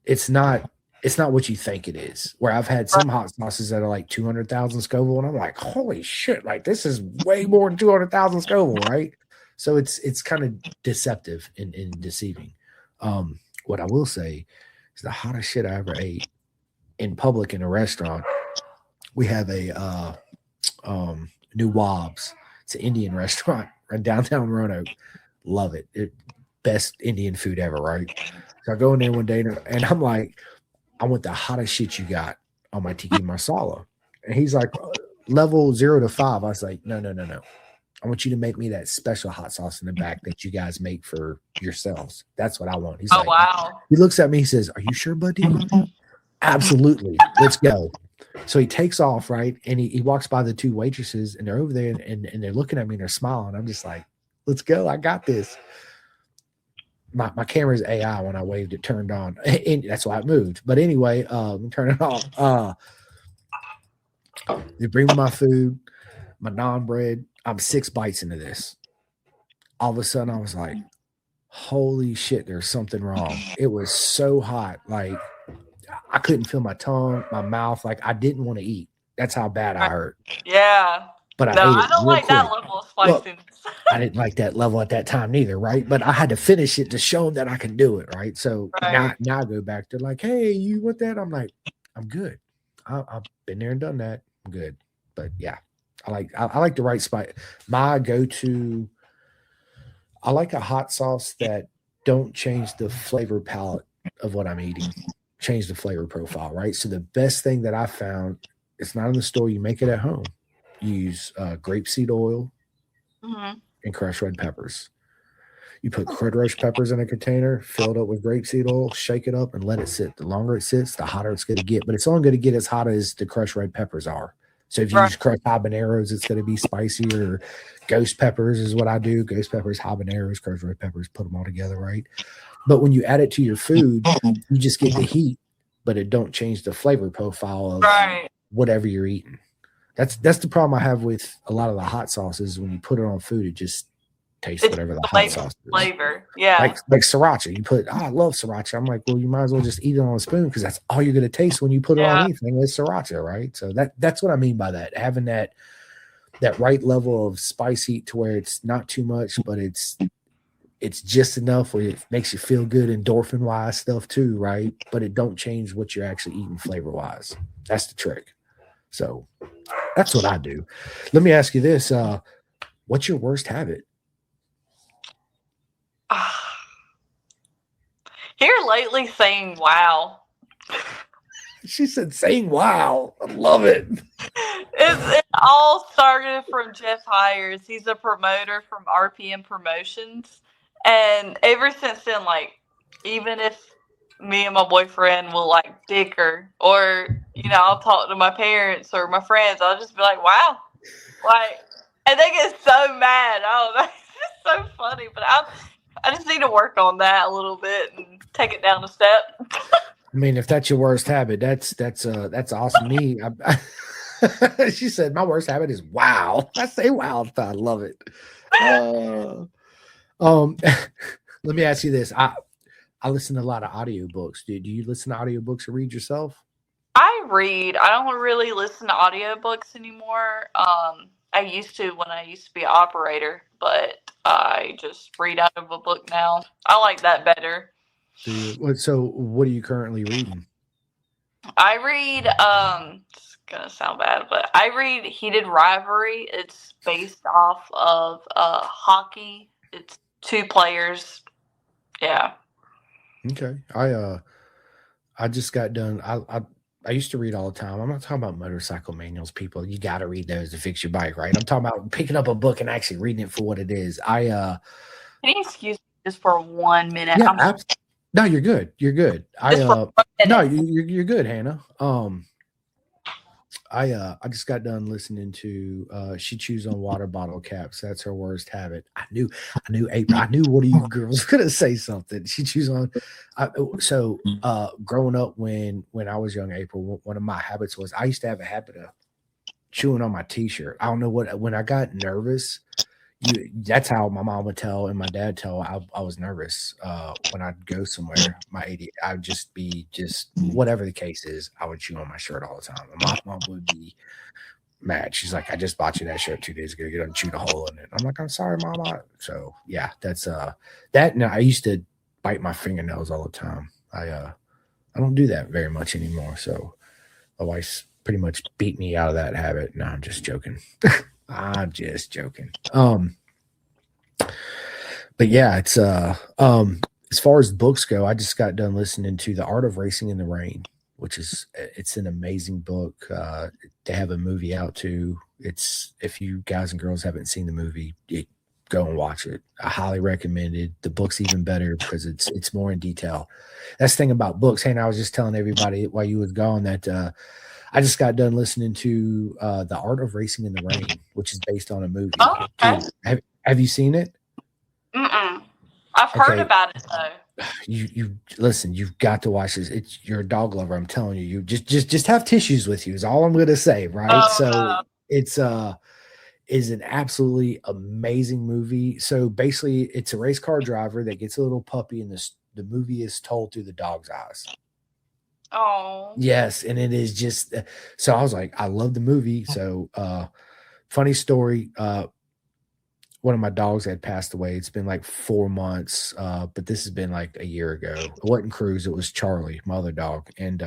it's not what you think it is. Where I've had some hot sauces that are like 200,000 Scoville, and I'm like, holy shit, like this is way more than 200,000 Scoville, right? So it's kind of deceptive and deceiving. What I will say is the hottest shit I ever ate in public in a restaurant. We have a New Wobs. It's an Indian restaurant in downtown Roanoke. Love it. Best Indian food ever, right? So I go in there one day and I'm like, I want the hottest shit you got on my tiki masala. And he's like, level 0 to 5. I was like, no. I want you to make me that special hot sauce in the back that you guys make for yourselves. That's what I want. He's like, wow. He looks at me, he says, are you sure, buddy? Absolutely. Let's go. So he takes off, right? And he walks by the 2 waitresses, and they're over there and they're looking at me and they're smiling. I'm just like, let's go. I got this. My camera's AI when I waved it turned on. And that's why it moved. But anyway, turn it off. They bring me my food, my naan bread. I'm 6 bites into this. All of a sudden, I was like, holy shit, there's something wrong. It was so hot. Like, I couldn't feel my tongue, my mouth. Like, I didn't want to eat. That's how bad I hurt. Yeah. But I don't like that level of spiciness. Well, I didn't like that level at that time neither, right? But I had to finish it to show them that I can do it, right? So now I go back to like, hey, you want that? I'm like, I'm good. I've been there and done that. I'm good. But yeah, I like the right spice. My go-to, I like a hot sauce that don't change the flavor palette of what I'm eating. Change the flavor profile, right? So the best thing that I found, it's not in the store. You make it at home. You use grapeseed oil and crushed red peppers. You put crushed peppers in a container, fill it up with grapeseed oil, shake it up, and let it sit. The longer it sits, the hotter it's going to get. But it's only going to get as hot as the crushed red peppers are. So if you use crushed habaneros, it's going to be spicier. Ghost peppers is what I do. Ghost peppers, habaneros, crushed red peppers, put them all together, right? But when you add it to your food, you just get the heat, but it don't change the flavor profile of whatever you're eating. That's the problem I have with a lot of the hot sauces. When you put it on food, it just tastes whatever the hot sauce is. Flavor, yeah. Like sriracha. You put, I love sriracha. I'm like, well, you might as well just eat it on a spoon because that's all you're going to taste when you put it on anything is sriracha, right? So that's what I mean by that. Having that right level of spice heat to where it's not too much, but it's just enough where it makes you feel good endorphin wise stuff too, right? But it don't change what you're actually eating flavor wise. That's the trick. So that's what I do. Let me ask you this. What's your worst habit? Here lately saying wow. She said saying wow. I love it. It all started from Jeff Hires. He's a promoter from RPM Promotions. And ever since then, like, even if me and my boyfriend will like dicker or, I'll talk to my parents or my friends, I'll just be like, wow. Like, and they get so mad. I don't know. It's just so funny. But I just need to work on that a little bit and take it down a step. I mean, if that's your worst habit, that's awesome. Me, she said my worst habit is wow. I say wow. I love it. Let me ask you this. I listen to a lot of audiobooks. Do you listen to audiobooks or read yourself? I read. I don't really listen to audiobooks anymore. I used to when I used to be an operator, but I just read out of a book now. I like that better. So what are you currently reading? I read, it's going to sound bad, but I read Heated Rivalry. It's based off of hockey. It's 2 players. Yeah. Okay. I just got done. I used to read all the time. I'm not talking about motorcycle manuals, people. You got to read those to fix your bike, right? I'm talking about picking up a book and actually reading it for what it is. Can you excuse me just for 1 minute? Yeah, no, you're good. You're good. No, you're good, Hannah. I just got done listening to She Chews on Water Bottle Caps. That's her worst habit. I knew April. I knew one of you girls gonna say something. She chews on. Growing up when I was young, April, one of my habits was I used to have a habit of chewing on my t-shirt. I don't know when I got nervous. That's how my mom would tell and my dad tell I was nervous when I'd go somewhere. I would just be whatever the case is, I would chew on my shirt all the time. And my mom would be mad. She's like, I just bought you that shirt 2 days ago. You don't chew a hole in it. I'm like, I'm sorry, Mama. So yeah, that's that. Now I used to bite my fingernails all the time. I don't do that very much anymore. So my wife's pretty much beat me out of that habit. No, I'm just joking. I'm just joking. But yeah, it's as far as books go, I just got done listening to The Art of Racing in the Rain, which it's an amazing book. They have a movie out too. It's, if you guys and girls haven't seen the movie, go and watch it. I highly recommend it. The book's even better because it's more in detail. That's the thing about books. Hey, and I was just telling everybody while you was gone that I just got done listening to The Art of Racing in the Rain, which is based on a movie. Oh, okay. Have you seen it? Mm-mm. I've heard about it though. You listen. You've got to watch this. You're a dog lover. I'm telling you. You just have tissues with you. Is all I'm going to say. Right. It's is an absolutely amazing movie. So basically, it's a race car driver that gets a little puppy, and the movie is told through the dog's eyes. Oh yes, and it is just so I was like, I love the movie. So funny story, one of my dogs had passed away. It's been like 4 months, but this has been like a year ago. It wasn't Cruz, it was Charlie, my other dog. And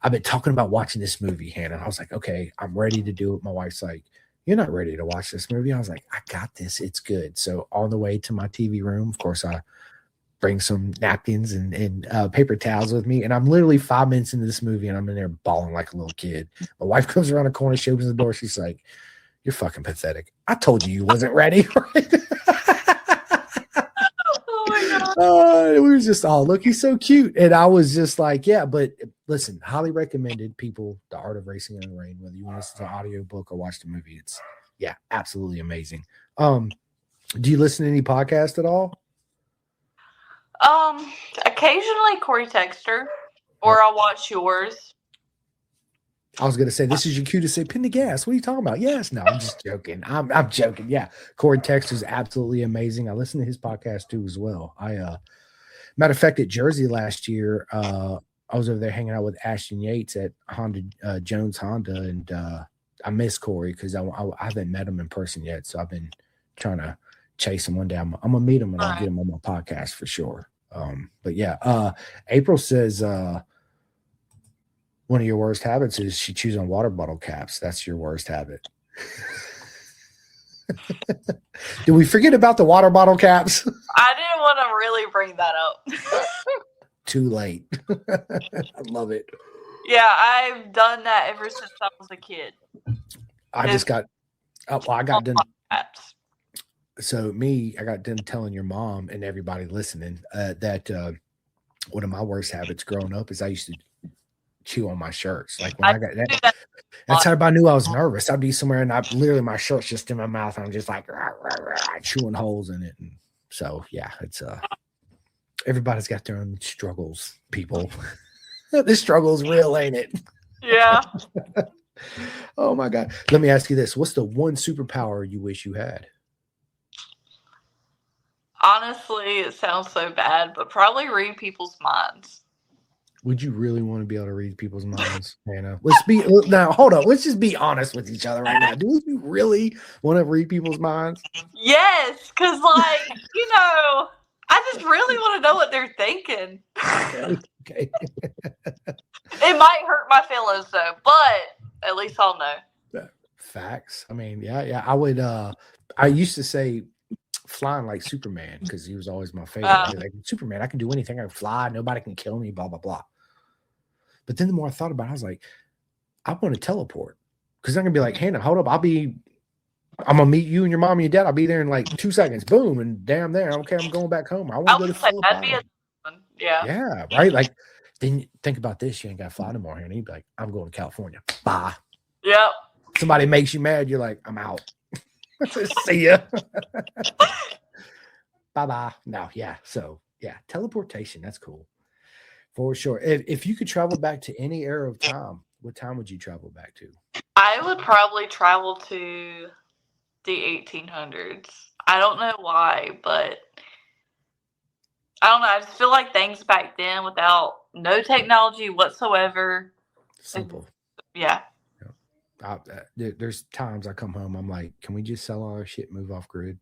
I've been talking about watching this movie, Hannah. I was like, okay, I'm ready to do it. My wife's like, you're not ready to watch this movie. I was like, I got this, it's good. So on the way to my TV room, of course, I bring some napkins and paper towels with me. And I'm literally 5 minutes into this movie and I'm in there bawling like a little kid. My wife comes around the corner, she opens the door. She's like, you're fucking pathetic. I told you wasn't ready. Right? Oh my God. We were just all, look, he's so cute. And I was just like, yeah, but listen, highly recommended, people, The Art of Racing in the Rain, whether you want to listen to an audio book or watch the movie. It's absolutely amazing. Do you listen to any podcast at all? Occasionally Corey Texter, or I'll watch yours. I was gonna say this is your cue to say pin the gas. What are you talking about? Yes, no, I'm just joking. I'm joking. Yeah, Corey Texter is absolutely amazing. I listen to his podcast too as well. Matter of fact, at Jersey last year, I was over there hanging out with Ashton Yates at Honda Jones Honda, and I miss Corey because I haven't met him in person yet. So I've been trying to chase him one day. I'm gonna meet him and I'll get him on my podcast for sure. But yeah, April says one of your worst habits is she chews on water bottle caps. That's your worst habit. Did we forget about the water bottle caps? I didn't want to really bring that up. Too late. I love it. Yeah, I've done that ever since I was a kid. I got done. So I got done telling your mom and everybody listening that one of my worst habits growing up is I used to chew on my shirts. Like when I got that, that's how I knew I was nervous. I'd be somewhere and my shirt's just in my mouth. And I'm just like chewing holes in it. And so yeah, it's everybody's got their own struggles, people. This struggle's real, ain't it? Yeah. Oh my God. Let me ask you this. What's the one superpower you wish you had? Honestly, it sounds so bad, but probably read people's minds. Would you really want to be able to read people's minds, Hannah? Now, hold on. Let's just be honest with each other right now. Do you really want to read people's minds? Yes, because, I just really want to know what they're thinking. Okay. It might hurt my feelings, though, but at least I'll know. Facts. I mean, yeah. I would. I used to say flying like Superman because he was always my favorite. Like Superman, I can do anything. I can fly. Nobody can kill me. Blah blah blah. But then the more I thought about it, I was like, I want to teleport because I'm gonna be like, Hannah, hold up. I'm gonna meet you and your mom and your dad. I'll be there in like 2 seconds. Boom, and damn there. Okay, I'm going back home. I want to go to Philippines. Yeah, right. Like, then think about this. You ain't got to fly no more, Hannah. You'd be like, I'm going to California. Bye. Yep. Somebody makes you mad. You're like, I'm out. See ya. Bye-bye. No, yeah. So yeah, teleportation. That's cool. For sure. If you could travel back to any era of time, what time would you travel back to? I would probably travel to the 1800s. I don't know why, but I don't know. I just feel like things back then without no technology whatsoever. Simple. Yeah. There's times I come home, I'm like, can we just sell all our shit, move off grid?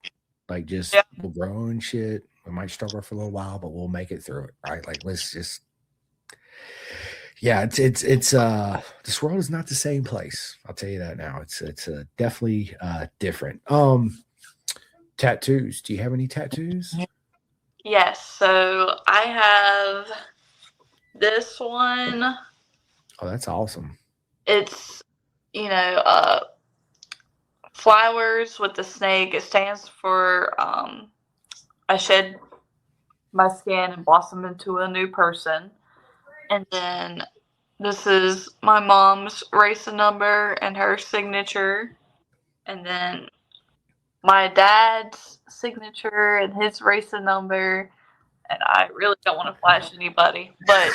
Like we'll grow our own shit. We might struggle for a little while, but we'll make it through it. Right. Like let's just it's this world is not the same place. I'll tell you that now. It's definitely different. Tattoos. Do you have any tattoos? Yes. So I have this one. Oh, that's awesome. It's flowers with the snake. It stands for I shed my skin and blossom into a new person. And then this is my mom's racing number and her signature. And then my dad's signature and his racing number. And I really don't want to flash anybody, but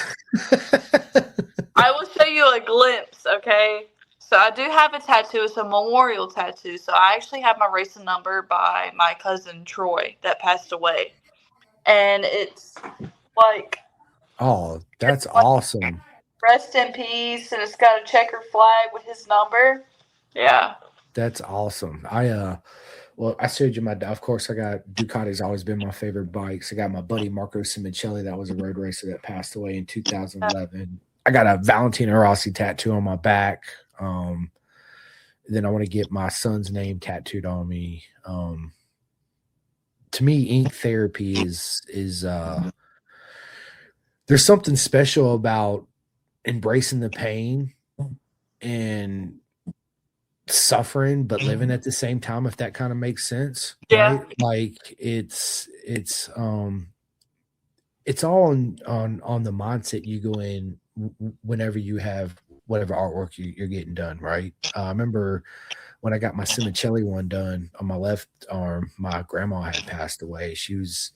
I will show you a glimpse, okay? So I do have a tattoo. It's a memorial tattoo. So I actually have my racing number by my cousin Troy that passed away. And it's like... Oh, that's awesome. Rest in peace. And it's got a checker flag with his number. Yeah. That's awesome. I showed you of course, I got Ducati's always been my favorite bikes. I got my buddy Marco Simoncelli. That was a road racer that passed away in 2011. I got a Valentino Rossi tattoo on my back. Then I want to get my son's name tattooed on me. To me, ink therapy is there's something special about embracing the pain and suffering but living at the same time, if that kind of makes sense. Yeah. Right? Like it's all on the mindset you go in whenever you have whatever artwork you're getting done, right? I remember when I got my Simicelli one done on my left arm, my grandma had passed away. She was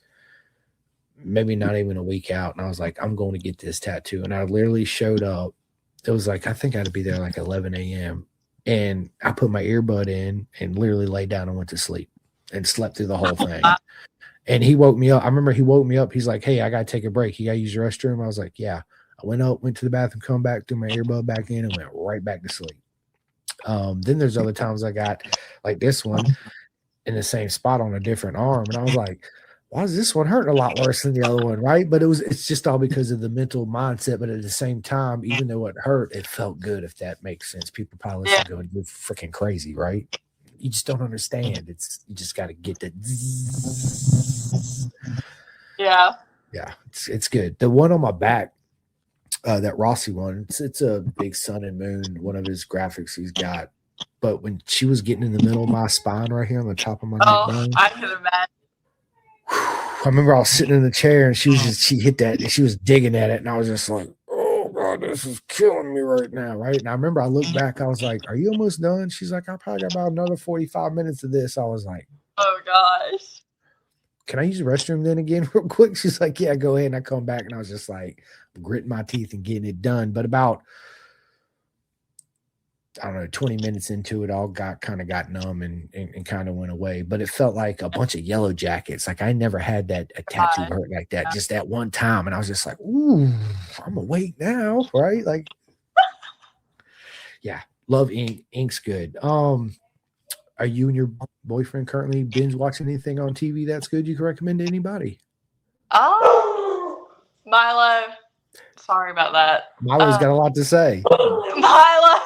maybe not even a week out, and I was like, I'm going to get this tattoo. And I literally showed up. It was like, I think I had to be there like 11 a.m. And I put my earbud in and literally laid down and went to sleep and slept through the whole thing. And he woke me up. I remember he woke me up. He's like, hey, I got to take a break. You got to use the restroom? I was like, yeah. I went up, went to the bathroom, come back, threw my earbud back in, and went right back to sleep. Then there's other times I got like this one in the same spot on a different arm. And I was like, why is this one hurting a lot worse than the other one? Right. But it's just all because of the mental mindset. But at the same time, even though it hurt, it felt good, if that makes sense. People probably listen going, you're freaking crazy, right? You just don't understand. You just got to get the. Yeah. Yeah. It's good. The one on my back, that Rossi one, it's a big sun and moon, one of his graphics he's got. But when she was getting in the middle of my spine right here on the top of my neck bone, I can imagine. I remember I was sitting in the chair and she hit that and she was digging at it, and I was just like, oh God, this is killing me right now, right? And I remember I looked back, I was like, are you almost done? She's like, I probably got about another 45 minutes of this. I was like, oh gosh, can I use the restroom then again real quick? She's like, yeah, go ahead. And I come back and I was just like gritting my teeth and getting it done. But about, I don't know, 20 minutes into it, all got numb and kind of went away. But it felt like a bunch of yellow jackets. Like I never had a tattoo hurt like that, just at one time. And I was just like, ooh, I'm awake now, right? Like, yeah, love ink. Ink's good. Are you and your boyfriend currently binge watching anything on TV that's good you can recommend to anybody? Oh, Milo. Sorry about that. Milo's got a lot to say. Milo.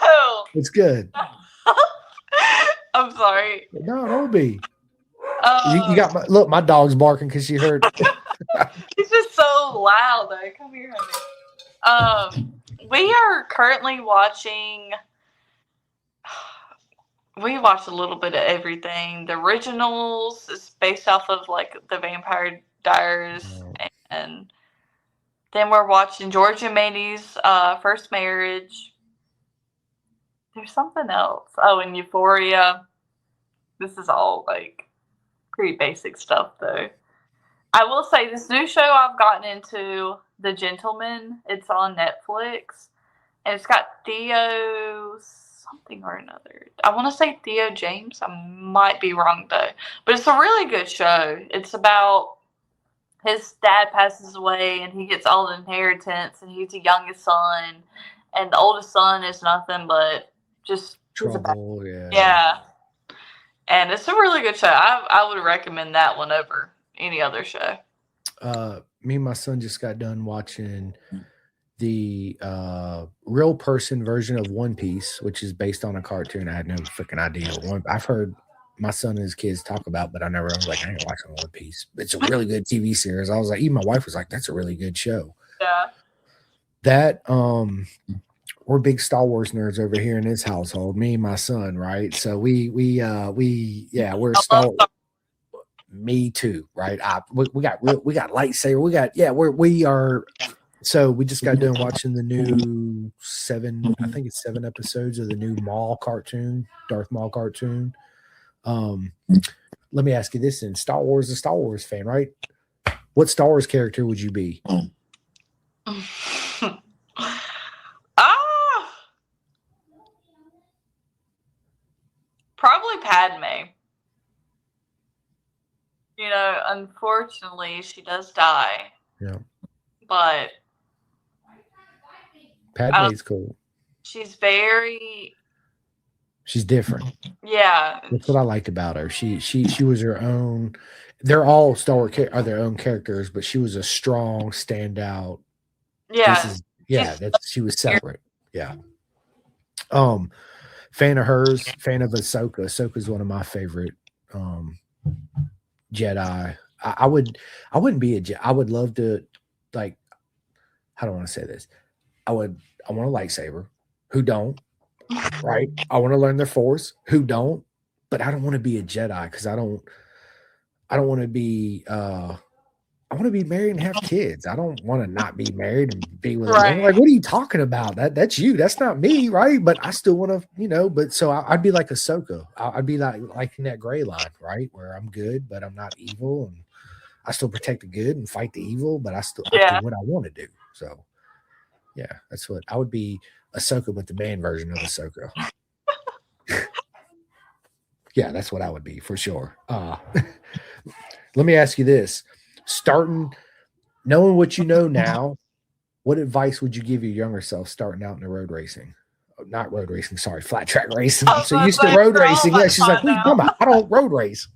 It's good. I'm sorry. No, don't be. You got look, my dog's barking because she heard. He's just so loud though. Come here, honey. We are currently watching. We watched a little bit of everything. The originals is based off of like the Vampire Diaries, and then we're watching George and Mandy's First Marriage. There's something else. Oh, and Euphoria. This is all like pretty basic stuff, though. I will say this new show I've gotten into, The Gentleman. It's on Netflix, and it's got Theo something or another. I want to say Theo James. I might be wrong though, but it's a really good show. It's about his dad passes away and he gets all the inheritance, and he's the youngest son, and the oldest son is nothing but just trouble. Yeah. And it's a really good show. I would recommend that one over any other show. Me and my son just got done watching the real person version of One Piece, which is based on a cartoon. I had no freaking idea. I've heard my son and his kids talk about, but I was like, I ain't watching One Piece. It's a really good TV series. I was like, even my wife was like, that's a really good show. Yeah. That we're big Star Wars nerds over here in this household, me and my son, right? So we're Star Wars. Me too, right? We got lightsaber. We are. So we just got done watching the new 7 episodes of the new Darth Maul cartoon. Let me ask you this: then, Star Wars, a Star Wars fan, right? What Star Wars character would you be? Probably Padme. You know, unfortunately, she does die. Yeah. But Padme's cool. She's different. Yeah. That's what I liked about her. She was her own. They're all Star Wars are their own characters, but she was a strong standout. Yeah. She was separate. Yeah. Fan of hers, fan of Ahsoka. Ahsoka's one of my favorite Jedi. I wouldn't be a Jedi. I would love to, like, how do I want to say this? I want a lightsaber. Who don't? Right? I want to learn their Force. Who don't? But I don't want to be a Jedi because I don't want to be I I want to be married and have kids. I don't want to not be married and be with a Right. woman. Like, what are you talking about? That's you. That's not me, right? But I still want to, But so I'd be like Ahsoka. I'd be like in that gray line, right, where I'm good, but I'm not evil, and I still protect the good and fight the evil, but I do what I want to do. So, yeah, that's what I would be. Ahsoka, but the man version of Ahsoka. Yeah, that's what I would be for sure. Let me ask you this: knowing what you know now, what advice would you give your younger self starting out in the road racing? Not road racing, sorry, flat track racing. I'm so used to road racing. Yeah, she's like, "What are you talking about? I don't road race."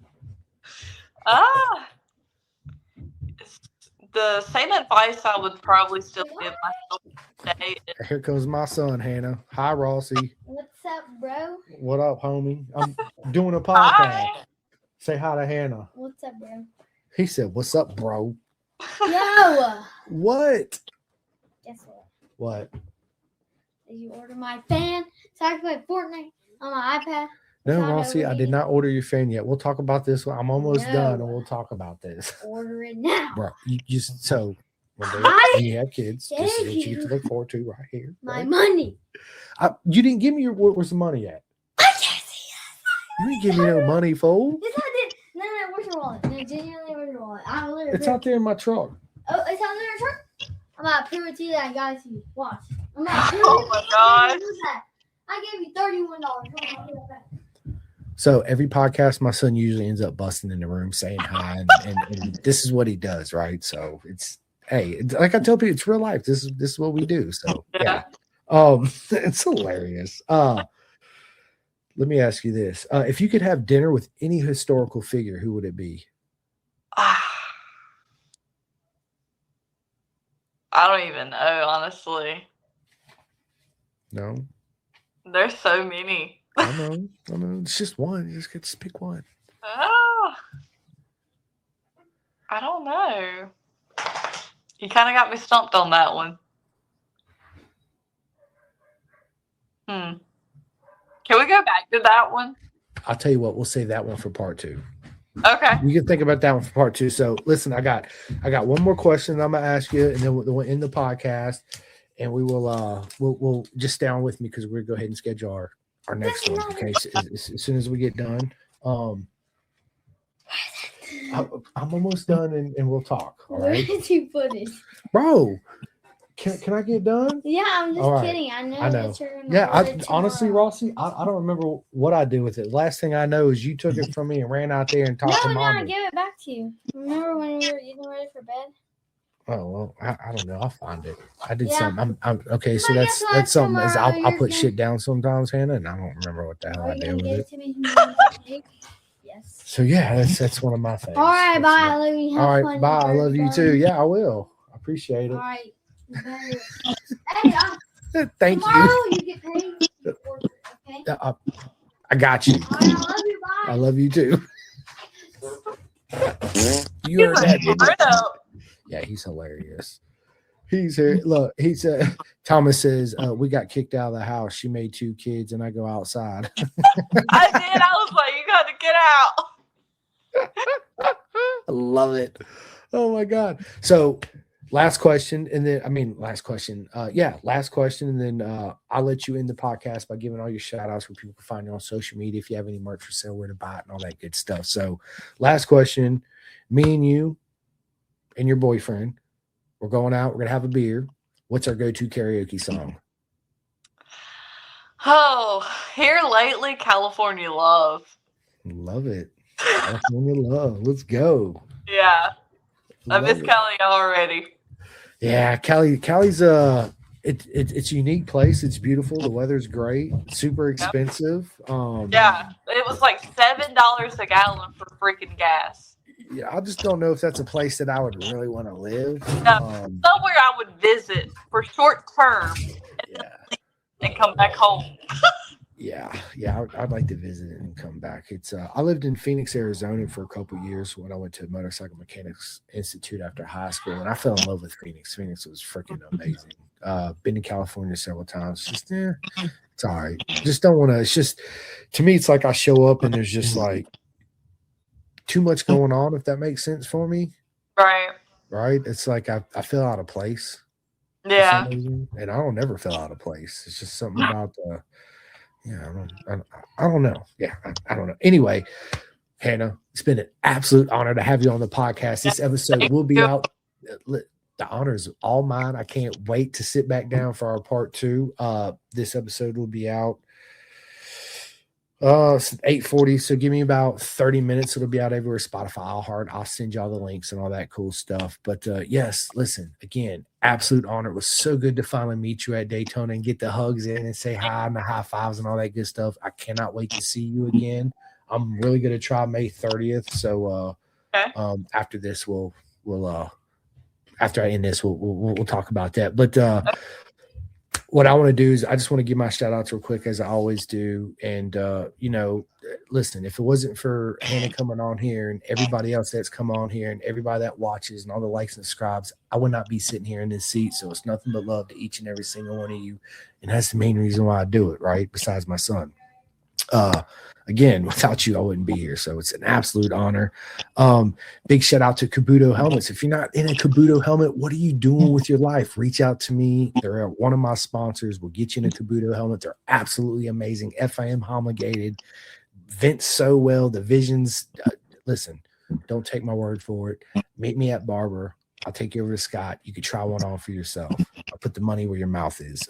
The same advice I would probably still give myself today. Here comes my son, Hannah. Hi, Rossi. What's up, bro? What up, homie? I'm doing a podcast. Hi. Say hi to Hannah. What's up, bro? He said, "What's up, bro?" Yo! What? Guess what? What? Did you order my fan so I can play Fortnite on my iPad? No, Rossi, I did not order your fan yet. We'll talk about this. I'm almost done, and we'll talk about this. Order it now. Bro, you just so when you have kids, this is what you get to look forward to right here. My money. You didn't give me where's the money at? I can't see it. You didn't give me no money, fool. Yes, I did. No, where's your wallet? No, genuinely, where's your wallet? I literally. It's out there in my truck. Oh, it's out there in your truck? I'm about to prove it to you that I got it to you. Watch. I'm about to Oh my gosh. I gave you $31. So every podcast, my son usually ends up busting in the room saying hi, and this is what he does, right? So like I tell people, it's real life. This is what we do. So yeah, it's hilarious. Let me ask you this: if you could have dinner with any historical figure, who would it be? I don't even know, honestly. No, there's so many. I know. It's just one. You just get to pick one. Oh, I don't know. You kind of got me stumped on that one. Can we go back to that one? I'll tell you what. We'll save that one for part 2. Okay. You can think about that one for part 2. So listen, I got one more question I'm gonna ask you, and then we'll end the podcast, and we will we'll just stay on with me because we're gonna go ahead and schedule our next one. Okay, so as soon as we get done, I'm almost done, and we'll talk. All right. Where did you put it, bro? Can I get done? Yeah, I'm just kidding. I know. That you're gonna honestly, Rossi, I don't remember what I did with it. Last thing I know is you took it from me and ran out there and talked to Mommy. No, I gave it back to you. Remember when we were getting ready for bed? Oh well, I don't know. I'll find it. I did something. I'm okay. So that's something. Is I'll put shit down sometimes, Hannah, and I don't remember what the hell I did with it. Yes. So yeah, that's one of my things. All right, bye. I love you. All right, bye. I love you too. Yeah, I will. I appreciate it. All right. Hey, thank you get paid. Okay. I got you. All right, I love you. Bye. I love you too. You heard that? Yeah, he's hilarious. He's here. Look, he said, Thomas says, we got kicked out of the house. She made 2 kids, and I go outside. I did. I was like, you got to get out. I love it. Oh my God. So last question. And then, last question. Last question. And then I'll let you end the podcast by giving all your shout outs where people can find you on social media. If you have any merch for sale, where to buy it and all that good stuff. So last question, me and you and your boyfriend, we're going out. We're going to have a beer. What's our go-to karaoke song? Oh, here lately, California Love. Love it. California Love. Let's go. Yeah. I miss Cali already. Yeah, Cali's it's a unique place. It's beautiful. The weather's great. Super expensive. Yeah, it was like $7 a gallon for freaking gas. Yeah, I just don't know if that's a place that I would really want to live. Somewhere I would visit for short term and come back home. Yeah, I'd like to visit it and come back. It's I lived in Phoenix, Arizona for a couple of years when I went to Motorcycle Mechanics Institute after high school, and I fell in love with Phoenix. Phoenix was freaking amazing. Been to California several times. Just it's all right. Just don't want to. It's just, to me, it's like I show up and there's just like too much going on, if that makes sense for me. Right. right? It's like I feel out of place for some Yeah. reason, and I don't ever feel out of place. It's just something about the yeah. I don't know. Yeah, I don't know. Anyway, Hannah, it's been an absolute honor to have you on the podcast. This episode will be out. The honor is all mine. I can't wait to sit back down for our part 2. This episode will be out 8:40. So give me about 30 minutes. It'll be out everywhere. Spotify, iHeart. I'll send y'all the links and all that cool stuff. But yes, listen, again, absolute honor. It was so good to finally meet you at Daytona and get the hugs in and say hi and the high fives and all that good stuff. I cannot wait to see you again. I'm really gonna try May 30th. So Okay. after this, we'll after I end this, we'll talk about that. But what I want to do is I just want to give my shout outs real quick, as I always do. And, listen, if it wasn't for Hannah coming on here and everybody else that's come on here and everybody that watches and all the likes and subscribes, I would not be sitting here in this seat. So it's nothing but love to each and every single one of you. And that's the main reason why I do it, right? Besides my son. Again, without you, I wouldn't be here. So it's an absolute honor. Big shout out to Kabuto Helmets. If you're not in a Kabuto helmet, what are you doing with your life? Reach out to me. They're one of my sponsors. We'll get you in a Kabuto helmet. They're absolutely amazing. FIM homologated. Vent so well. The visions. Listen, don't take my word for it. Meet me at Barber. I'll take you over to Scott. You could try one on for yourself. I'll put the money where your mouth is.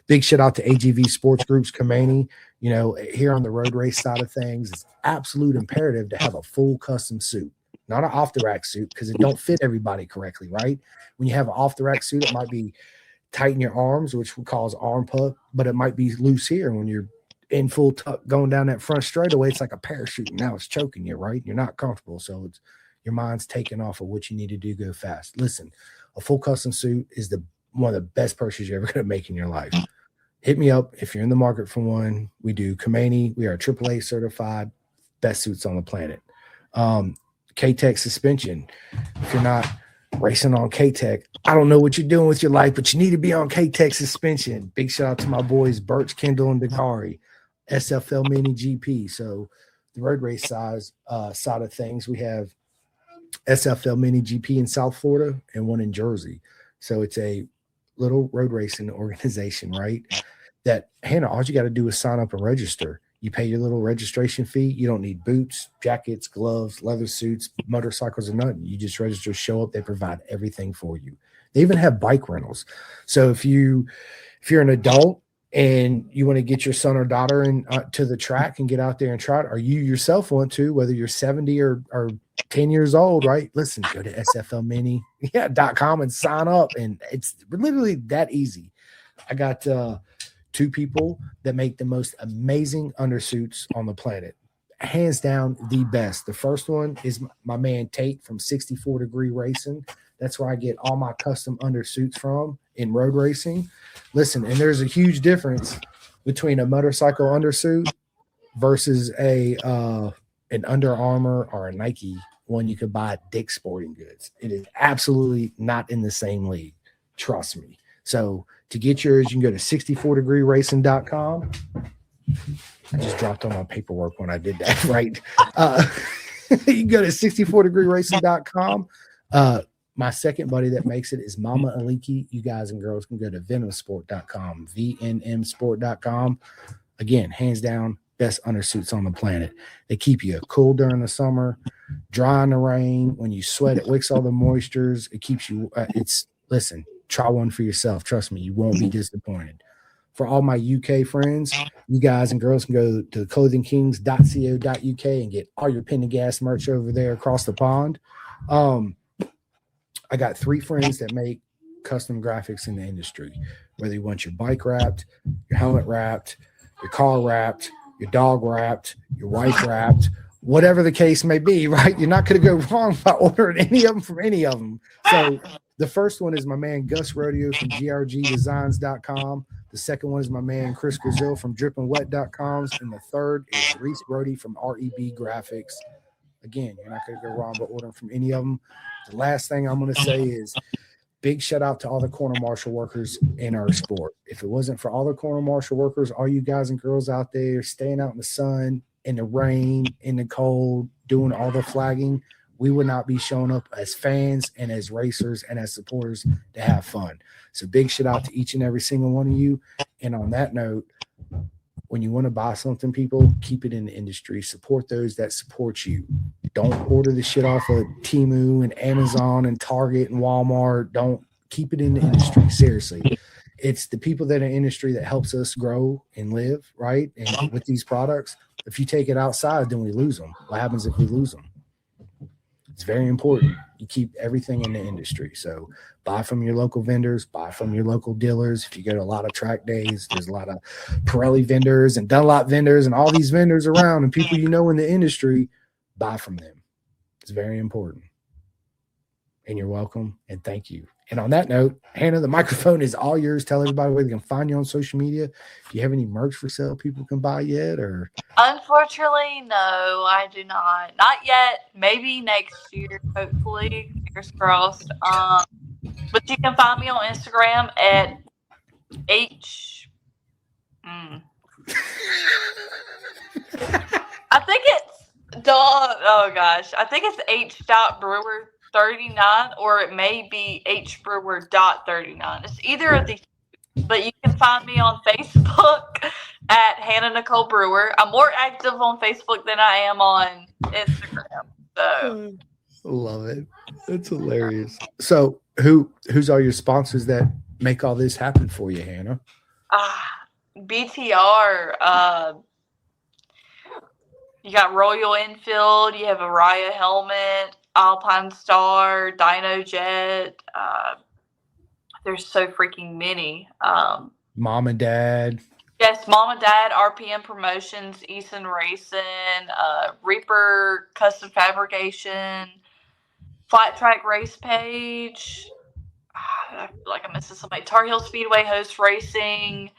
Big shout out to AGV Sports Groups, Kamani. Here on the road race side of things, it's absolute imperative to have a full custom suit, not an off-the-rack suit, because it don't fit everybody correctly, right? When you have an off-the-rack suit, it might be tight in your arms, which would cause arm puff, but it might be loose here. When you're in full tuck going down that front straightaway, it's like a parachute, and now it's choking you, right? You're not comfortable, so it's your mind's taken off of what you need to do, go fast. Listen, a full custom suit is one of the best purchases you're ever going to make in your life. Hit me up if you're in the market for one. We do Kamani. We are AAA certified, best suits on the planet. K-Tech suspension. If you're not racing on K-Tech, I don't know what you're doing with your life, but you need to be on K-Tech suspension. Big shout out to my boys, Birch, Kendall, and Dakari. SFL Mini GP. So the road race side of things, we have SFL Mini GP in South Florida and one in Jersey. So it's a little road racing organization, right? That, Hannah, all you got to do is sign up and register. You pay your little registration fee. You don't need boots, jackets, gloves, leather suits, motorcycles, or nothing. You just register, show up. They provide everything for you. They even have bike rentals. So if you're an adult and you want to get your son or daughter to the track and get out there and try it, or you yourself want to, whether you're 70 or 10 years old, right? Listen, go to sflmini.com and sign up. And it's literally that easy. I got 2 people that make the most amazing undersuits on the planet. Hands down, the best. The first one is my man Tate from 64 Degree Racing. That's where I get all my custom undersuits from in road racing. Listen, and there's a huge difference between a motorcycle undersuit versus an Under Armour or a Nike one you could buy at Dick's Sporting Goods. It is absolutely not in the same league. Trust me. So to get yours, you can go to 64degreeracing.com. I just dropped on my paperwork when I did that, right? You can go to 64degreeracing.com. My second buddy that makes it is Mama Aliki. You guys and girls can go to venomsport.com, vnmsport.com. Again, hands down, best undersuits on the planet. They keep you cool during the summer, dry in the rain. When you sweat, it wicks all the moistures. It keeps you, listen, try one for yourself. Trust me, you won't be disappointed. For all my UK friends, you guys and girls can go to clothingkings.co.uk and get all your Pendergast merch over there across the pond. I got 3 friends that make custom graphics in the industry. Whether you want your bike wrapped, your helmet wrapped, your car wrapped, your dog wrapped, your wife wrapped, whatever the case may be, right? You're not going to go wrong by ordering any of them from any of them. So the first one is my man Gus Rodeo from grgdesigns.com. The second one is my man Chris Grazil from drippandwet.com. And the third is Reese Brody from REB Graphics. Again, you're not going to go wrong by ordering from any of them. The last thing I'm going to say is big shout out to all the corner marshal workers in our sport. If it wasn't for all the corner marshal workers, all you guys and girls out there staying out in the sun, in the rain, in the cold, doing all the flagging, we would not be showing up as fans and as racers and as supporters to have fun. So big shout out to each and every single one of you. And on that note, when you want to buy something, people, keep it in the industry. Support those that support you. Don't order the shit off of Temu and Amazon and Target and Walmart. Don't, keep it in the industry. Seriously. It's the people that are in the industry that helps us grow and live, right? And with these products, if you take it outside, then we lose them. What happens if we lose them? It's very important. You keep everything in the industry. So buy from your local vendors, buy from your local dealers. If you go to a lot of track days, there's a lot of Pirelli vendors and Dunlop vendors and all these vendors around and people you know in the industry, buy from them. It's very important. And you're welcome. And thank you. And on that note, Hannah, the microphone is all yours. Tell everybody where they can find you on social media. If you have any merch for sale people can buy yet, or unfortunately, no, I do not. Not yet. Maybe next year, hopefully. Fingers crossed. But you can find me on Instagram at I think it's oh gosh. I think it's H.Brewer 39, or it may be HBrewer.39. It's either of these, but you can find me on Facebook at Hanna Nicole Brewer. I'm more active on Facebook than I am on Instagram. So love it. That's hilarious. So who's all your sponsors that make all this happen for you, Hannah? BTR. You got Royal Enfield. You have Araya Helmet, Alpine Star, Dino Jet. There's so freaking many. Mom and Dad. Yes, Mom and Dad, RPM Promotions, Eason Racing, Reaper Custom Fabrication, Flat Track Race Page. I feel like I'm missing somebody. Tar Heel Speedway Host Racing.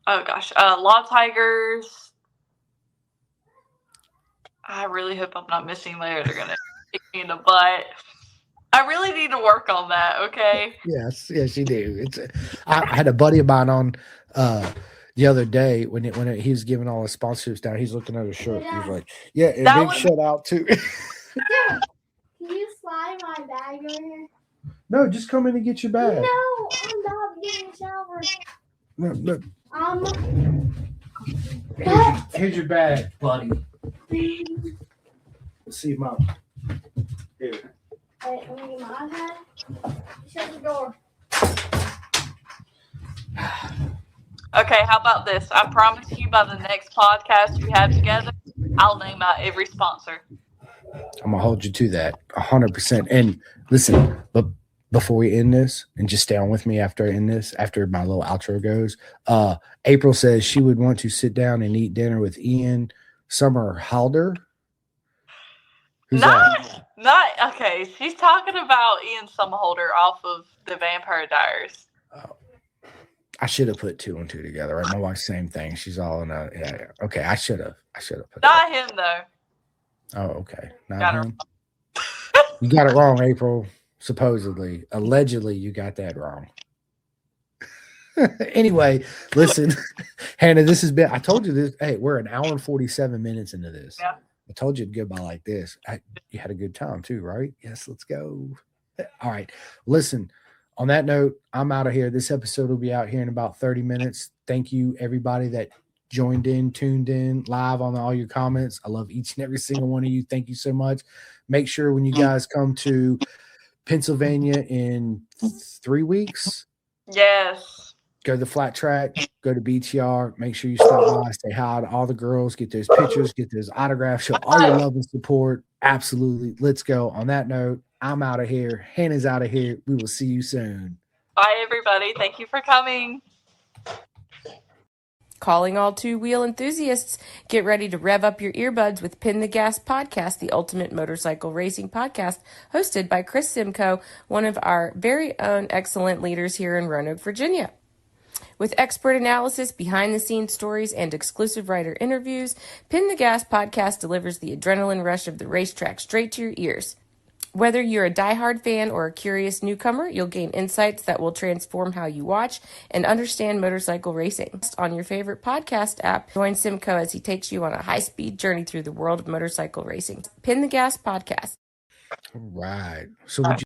Law Tigers. I really hope I'm not missing there. They're gonna kick me in the butt. I really need to work on that. Okay. Yes, you do. I had a buddy of mine on the other day when he was giving all his sponsorships down. He's looking at his shirt. He's like, "Yeah, and big shout out to." Can you slide my bag over here? No, just come in and get your bag. No, I'm not getting a shower. No. What? Here's your bag, buddy. Let's see, Mom. Here. Wait, let me get my iPad. Shut the door. Okay, how about this? I promise you by the next podcast we have together, I'll name out every sponsor. I'm going to hold you to that 100%. And listen, but before we end this, and just stay on with me after I end this, after my little outro goes, April says she would want to sit down and eat dinner with Ian Somerhalder. Who's that? Not okay. She's talking about Ian Somerhalder off of the Vampire Diaries. Oh, I should have put two and two together. Right? My wife's same thing. She's all in a yeah. Okay, I should have put. Not him though. Oh, okay. Not him. You got it wrong, April. Supposedly, allegedly, you got that wrong. Anyway, listen, Hannah, this has been. I told you this. Hey, we're an hour and 47 minutes into this. Yeah. I told you to go by like this. You had a good time too, right? Yes, let's go. All right. Listen, on that note, I'm out of here. This episode will be out here in about 30 minutes. Thank you, everybody that joined in, tuned in live on all your comments. I love each and every single one of you. Thank you so much. Make sure when you guys come to Pennsylvania in 3 weeks. Yes. Go to the flat track, go to BTR, make sure you stop by, say hi to all the girls, get those pictures, get those autographs, show all your love and support. Absolutely. Let's go. On that note, I'm out of here. Hannah's out of here. We will see you soon. Bye, everybody. Thank you for coming. Calling all two-wheel enthusiasts, get ready to rev up your earbuds with Pin the Gas Podcast, the ultimate motorcycle racing podcast, hosted by Chris Simcoe, one of our very own excellent leaders here in Roanoke, Virginia. With expert analysis, behind-the-scenes stories, and exclusive writer interviews, Pin the Gas Podcast delivers the adrenaline rush of the racetrack straight to your ears. Whether you're a diehard fan or a curious newcomer, you'll gain insights that will transform how you watch and understand motorcycle racing. On your favorite podcast app, join Simcoe as he takes you on a high-speed journey through the world of motorcycle racing. Pin the Gas Podcast. All right. So would you